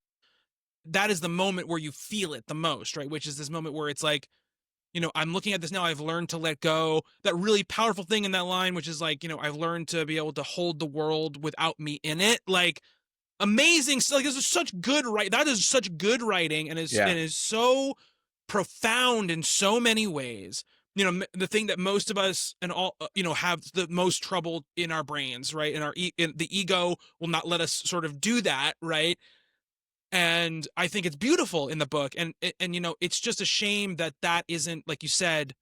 S1: That is the moment where you feel it the most, right? Which is this moment where it's like, I'm looking at this now. I've learned to let go. That really powerful thing in that line, which is like, I've learned to be able to hold the world without me in it. Like amazing. Like this is such good That is such good writing, and is so profound in so many ways. The thing that most of us and all have the most trouble in our brains, right? In the ego will not let us sort of do that, right? And I think it's beautiful in the book, and it's just a shame that isn't, like you said,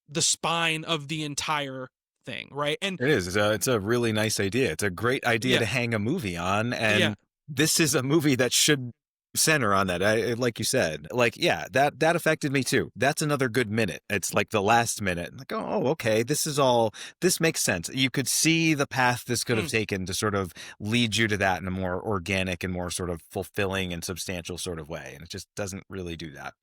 S1: the spine of the entire thing, right? And
S2: It is. It's a really nice idea. It's a great idea
S1: yeah,
S2: to hang a movie on.
S1: yeah,
S2: And this is a movie that should center on that. Like you said, like, yeah, that affected me too. That's another good minute. It's like the last minute. Like, oh, okay, this makes sense. You could see the path this could have
S1: mm.
S2: taken to sort of lead you to that in a more organic and more sort of fulfilling and substantial sort of way. And it just doesn't really do that.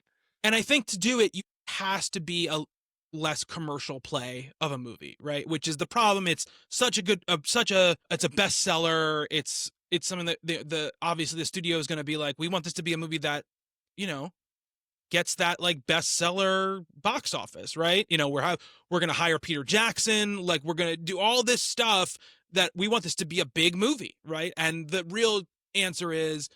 S1: And I think to do it, you has to be a less commercial play of a movie, right? Which is the problem. It's such a good, it's a bestseller. It's something that the obviously the studio is going to be like, we want this to be a movie that, you know, gets that like bestseller box office, right? We're going to hire Peter Jackson, like we're going to do all this stuff that we want this to be a big movie, right? And the real answer is,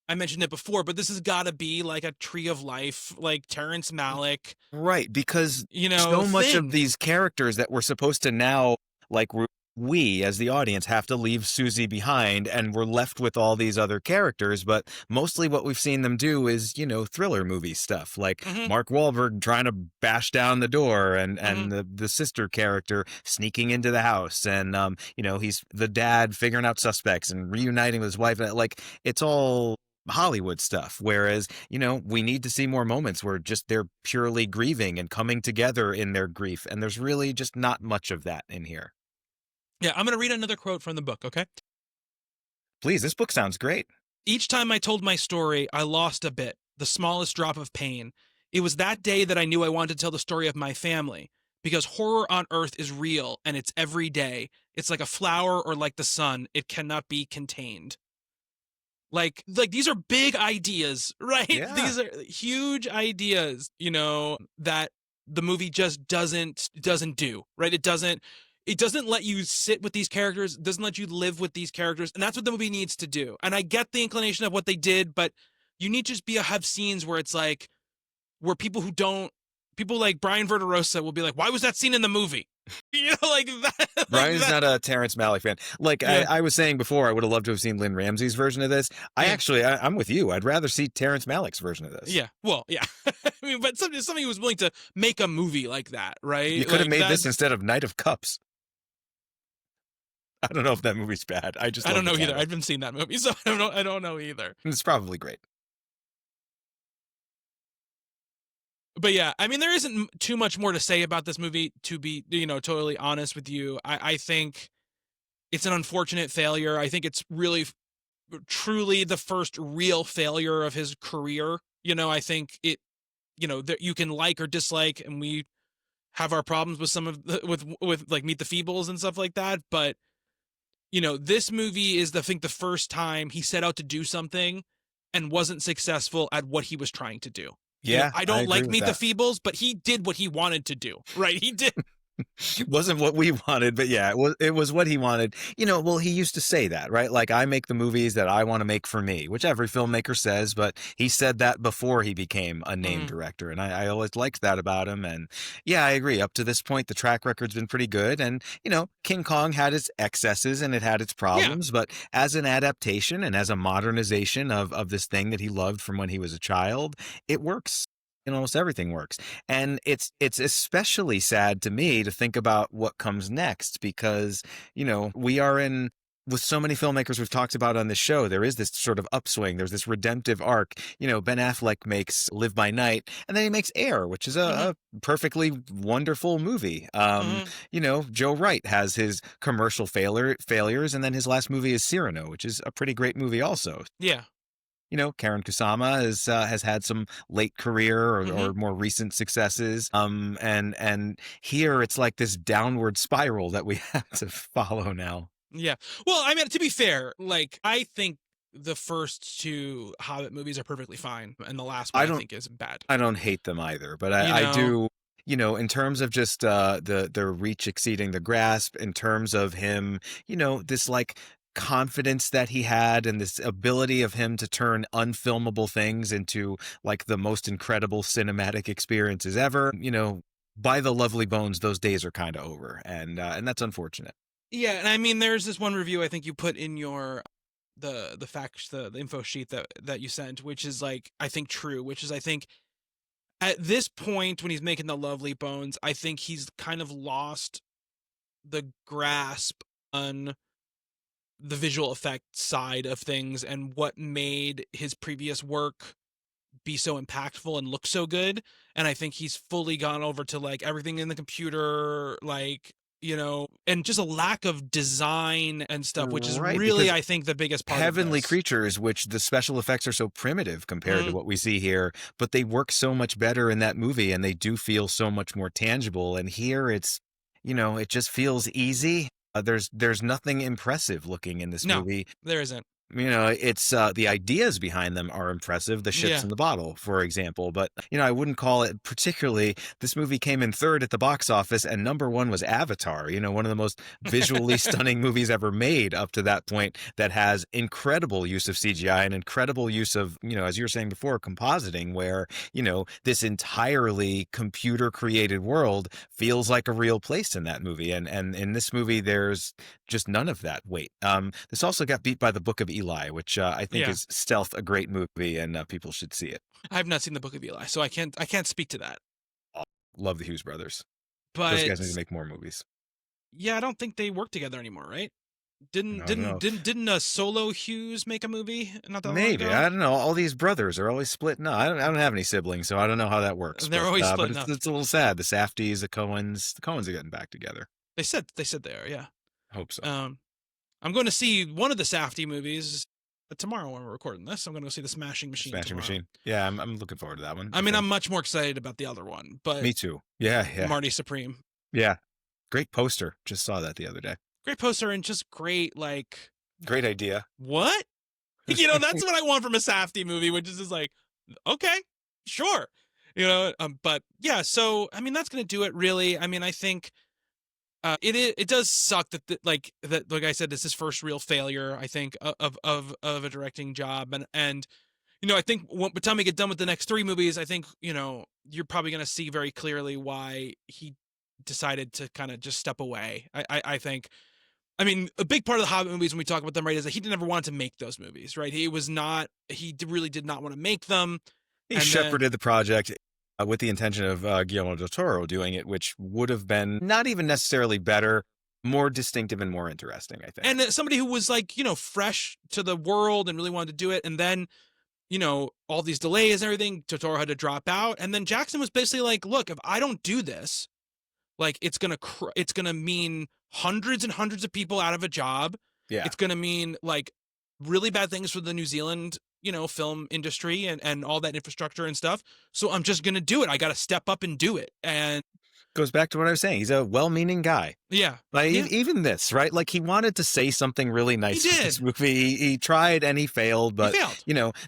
S1: I mentioned it before, but this has got to be like a Tree of Life, like Terrence Malick,
S2: Right, because so much of
S1: thing.
S2: these characters that we're supposed to now, like, we as the audience have to leave Suzy behind, and we're left with all these other characters. But mostly what we've seen them do is, thriller movie stuff, like
S1: Mm-hmm,
S2: Mark Wahlberg trying to bash down the door,
S1: mm-hmm.
S2: and the sister character sneaking into the house, and he's the dad figuring out suspects and reuniting with his wife. Like, it's all Hollywood stuff. Whereas, we need to see more moments where just they're purely grieving and coming together in their grief. And there's really just not much of that in here.
S1: Yeah, I'm going to read another quote from the book, okay?
S2: Please, this book sounds great.
S1: Each time I told my story, I lost a bit, the smallest drop of pain. It was that day that I knew I wanted to tell the story of my family, because horror on Earth is real and it's every day. It's like a flower or like the sun, it cannot be contained. Like these are big ideas, right?
S2: Yeah.
S1: These are huge ideas, that the movie just doesn't do, right? It doesn't let you sit with these characters, it doesn't let you live with these characters, and that's what the movie needs to do. And I get the inclination of what they did, but you need to just have scenes where it's like, where people like Brian Verderosa will be like, why was that scene in the movie? Like that, like
S2: Brian's
S1: that.
S2: not a Terrence Malick fan. Like
S1: Yeah,
S2: I was saying before, I would have loved to have seen Lynn Ramsey's version of this.
S1: yeah,
S2: I'm with you. I'd rather see Terrence Malick's version of this.
S1: yeah. Well, yeah. I mean, but somebody who was willing to make a movie like that,
S2: You
S1: right?
S2: could have
S1: Like
S2: made
S1: that.
S2: this instead of Knight of Cups. I don't know if that movie's bad. I just
S1: I
S2: love
S1: don't
S2: the
S1: know either. I
S2: title.
S1: haven't seen that movie, so I don't know. I don't know either.
S2: It's probably great.
S1: But yeah, I mean, there isn't too much more to say about this movie. To be, totally honest with you, I think it's an unfortunate failure. I think it's really, truly the first real failure of his career. I think that you can like or dislike, and we have our problems with some of with like Meet the Feebles and stuff like that. But this movie is, I think, the first time he set out to do something and wasn't successful at what he was trying to do.
S2: Yeah,
S1: I
S2: I
S1: don't
S2: agree
S1: like
S2: with
S1: Meet the
S2: that.
S1: Feebles, but he did what he wanted to do, right? He did.
S2: Wasn't what we wanted, but yeah, it was what he wanted. Well, he used to say that, right? Like, I make the movies that I want to make for me, which every filmmaker says, but he said that before he became a name
S1: Mm,
S2: director. And I always liked that about him. And yeah, I agree. Up to this point, the track record's been pretty good. And, King Kong had its excesses and it had its
S1: yeah.
S2: problems, but as an adaptation and as a modernization of this thing that he loved from when he was a child, it works. And almost everything works. And it's especially sad to me to think about what comes next because, we are in with so many filmmakers we've talked about on this show, there is this sort of upswing. There's this redemptive arc. Ben Affleck makes Live by Night, and then he makes Air, which is
S1: Hmm.
S2: a perfectly wonderful movie.
S1: Hmm.
S2: Joe Wright has his commercial failures, and then his last movie is Cyrano, which is a pretty great movie also.
S1: Yeah.
S2: Karen Kusama has had some late career
S1: Hmm.
S2: or more recent successes. And here it's like this downward spiral that we have to follow now.
S1: Yeah. Well, I mean, to be fair, like, I think the first two Hobbit movies are perfectly fine, and the last one
S2: I
S1: I
S2: don't
S1: think is bad.
S2: I don't hate them either, but
S1: You
S2: I
S1: know.
S2: do. In terms of just the reach exceeding the grasp, in terms of him, this like confidence that he had and this ability of him to turn unfilmable things into like the most incredible cinematic experiences ever, by the lovely bones, those days are kind of over, and that's unfortunate.
S1: Yeah, and I mean, there's this one review I think you put in your the facts the info sheet that you sent, which is like, I think true, which is, I think at this point when he's making the Lovely Bones, I think he's kind of lost the grasp on the visual effect side of things and what made his previous work be so impactful and look so good. And I think he's fully gone over to like everything in the computer, like, and just a lack of design and stuff, which is
S2: Right,
S1: really,
S2: because
S1: I think, the biggest part of
S2: Heavenly
S1: this.
S2: Creatures, which the special effects are so primitive compared to
S1: Mm,
S2: what we see here, but they work so much better in that movie and they do feel so much more tangible. And here it just feels easy. There's nothing impressive looking in this
S1: no,
S2: movie.
S1: there isn't.
S2: It's the ideas behind them are impressive. The ships
S1: Yeah.
S2: in the bottle, for example. But, I wouldn't call it particularly. This movie came in third at the box office, and number one was Avatar, one of the most visually stunning movies ever made up to that point, that has incredible use of CGI and incredible use of, as you were saying before, compositing, where, this entirely computer created world feels like a real place in that movie. And in this movie, there's just none of that weight. This also got beat by the Book of Eli, which I think
S1: Yeah.
S2: is stealth a great movie, and people should see it.
S1: I have not seen the Book of Eli, so I can't speak to that.
S2: Love the Hughes brothers. Those
S1: But
S2: guys need to make more movies.
S1: yeah, I don't think they work together anymore, right?
S2: I don't know.
S1: Didn't Solo Hughes make a movie not that long
S2: Maybe.
S1: ago?
S2: I don't know. All these brothers are always split. No, I don't have any siblings, so I don't know how that works.
S1: They're
S2: but,
S1: always
S2: but
S1: splitting
S2: it's,
S1: up.
S2: it's a little sad. The Safdies, the Coens are getting back together.
S1: They said they are, yeah.
S2: Hope so.
S1: I'm going to see one of the Safdie movies tomorrow when we're recording this. I'm going to go see the Smashing Machine.
S2: Smashing
S1: tomorrow.
S2: Machine. Yeah, I'm looking forward to that one.
S1: I mean, I'm much more excited about the other one, but
S2: Me too. Yeah.
S1: Marty Supreme.
S2: Yeah. Great poster. Just saw that the other day.
S1: Great poster and just great, like,
S2: great idea.
S1: What? That's what I want from a Safdie movie, which is just like, okay, sure. But yeah, so, I mean, that's going to do it, really. I mean, I think it does suck that, like I said, this is his first real failure, I think, of a directing job. And I think by the time we get done with the next three movies, I think, you're probably going to see very clearly why he decided to kind of just step away. I think. I mean, a big part of the Hobbit movies, when we talk about them, right, is that he never wanted to make those movies, right? He really did not want to make them.
S2: He shepherded the project with the intention of Guillermo del Toro doing it, which would have been not even necessarily better, more distinctive and more interesting, I think.
S1: And somebody who was like, fresh to the world and really wanted to do it. And then, all these delays and everything, Totoro had to drop out. And then Jackson was basically like, look, if I don't do this, like, it's gonna mean hundreds and hundreds of people out of a job.
S2: Yeah.
S1: It's gonna mean, like, really bad things for the New Zealand, film industry and all that infrastructure and stuff. So I'm just gonna do it. I got to step up and do it. And
S2: goes back to what I was saying. He's a well-meaning guy.
S1: Yeah.
S2: Like, even this, right? Like, he wanted to say something really nice
S1: with
S2: this movie. He tried and he failed, but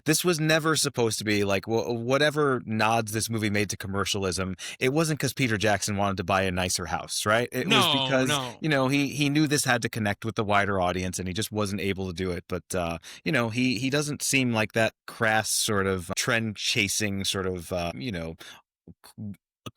S2: this was never supposed to be like whatever nods this movie made to commercialism. It wasn't because Peter Jackson wanted to buy a nicer house, right? It was because he knew this had to connect with the wider audience, and he just wasn't able to do it. But he doesn't seem like that crass sort of trend chasing sort of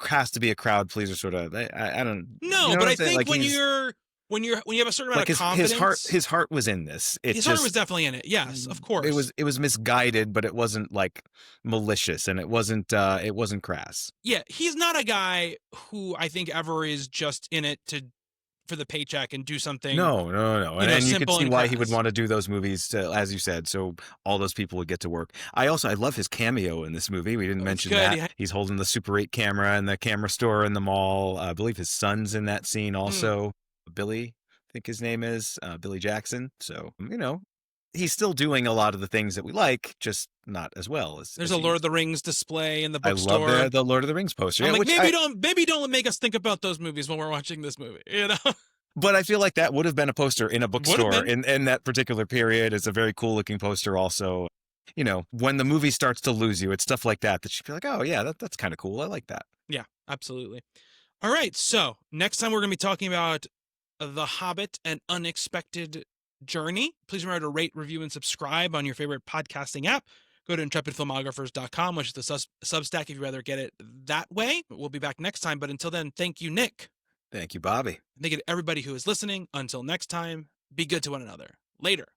S2: has to be a crowd pleaser sort of. I don't
S1: know. But I think like when you have a certain amount of confidence,
S2: his heart was in this.
S1: His heart was definitely in it. Yes, of course.
S2: It was misguided, but it wasn't like malicious, and it wasn't crass.
S1: Yeah, he's not a guy who I think ever is just in it for the paycheck and do something.
S2: No. And you could see why he would want to do those movies, as you said, so all those people would get to work. I love his cameo in this movie. We didn't mention that. Yeah. He's holding the Super 8 camera in the camera store in the mall. I believe his son's in that scene also. Billy, I think his name is, Billy Jackson. So, he's still doing a lot of the things that we like, just not as well as.
S1: There's a Lord of the Rings display in the bookstore.
S2: I love the Lord of the Rings poster.
S1: I'm like, maybe don't make us think about those movies when we're watching this movie.
S2: But I feel like that would have been a poster in a bookstore in that particular period. It's a very cool looking poster. Also, when the movie starts to lose you, it's stuff like that you'd be like, oh yeah, that's kind of cool. I like that.
S1: Yeah, absolutely. All right, so next time we're going to be talking about The Hobbit: An Unexpected Journey. Please remember to rate, review, and subscribe on your favorite podcasting app. Go to intrepidfilmographers.com, which is the Substack if you'd rather get it that way. We'll be back next time, but until then, thank you, Nick.
S2: Thank you, Bobby.
S1: Thank you to everybody who is listening. Until next time, be good to one another. Later.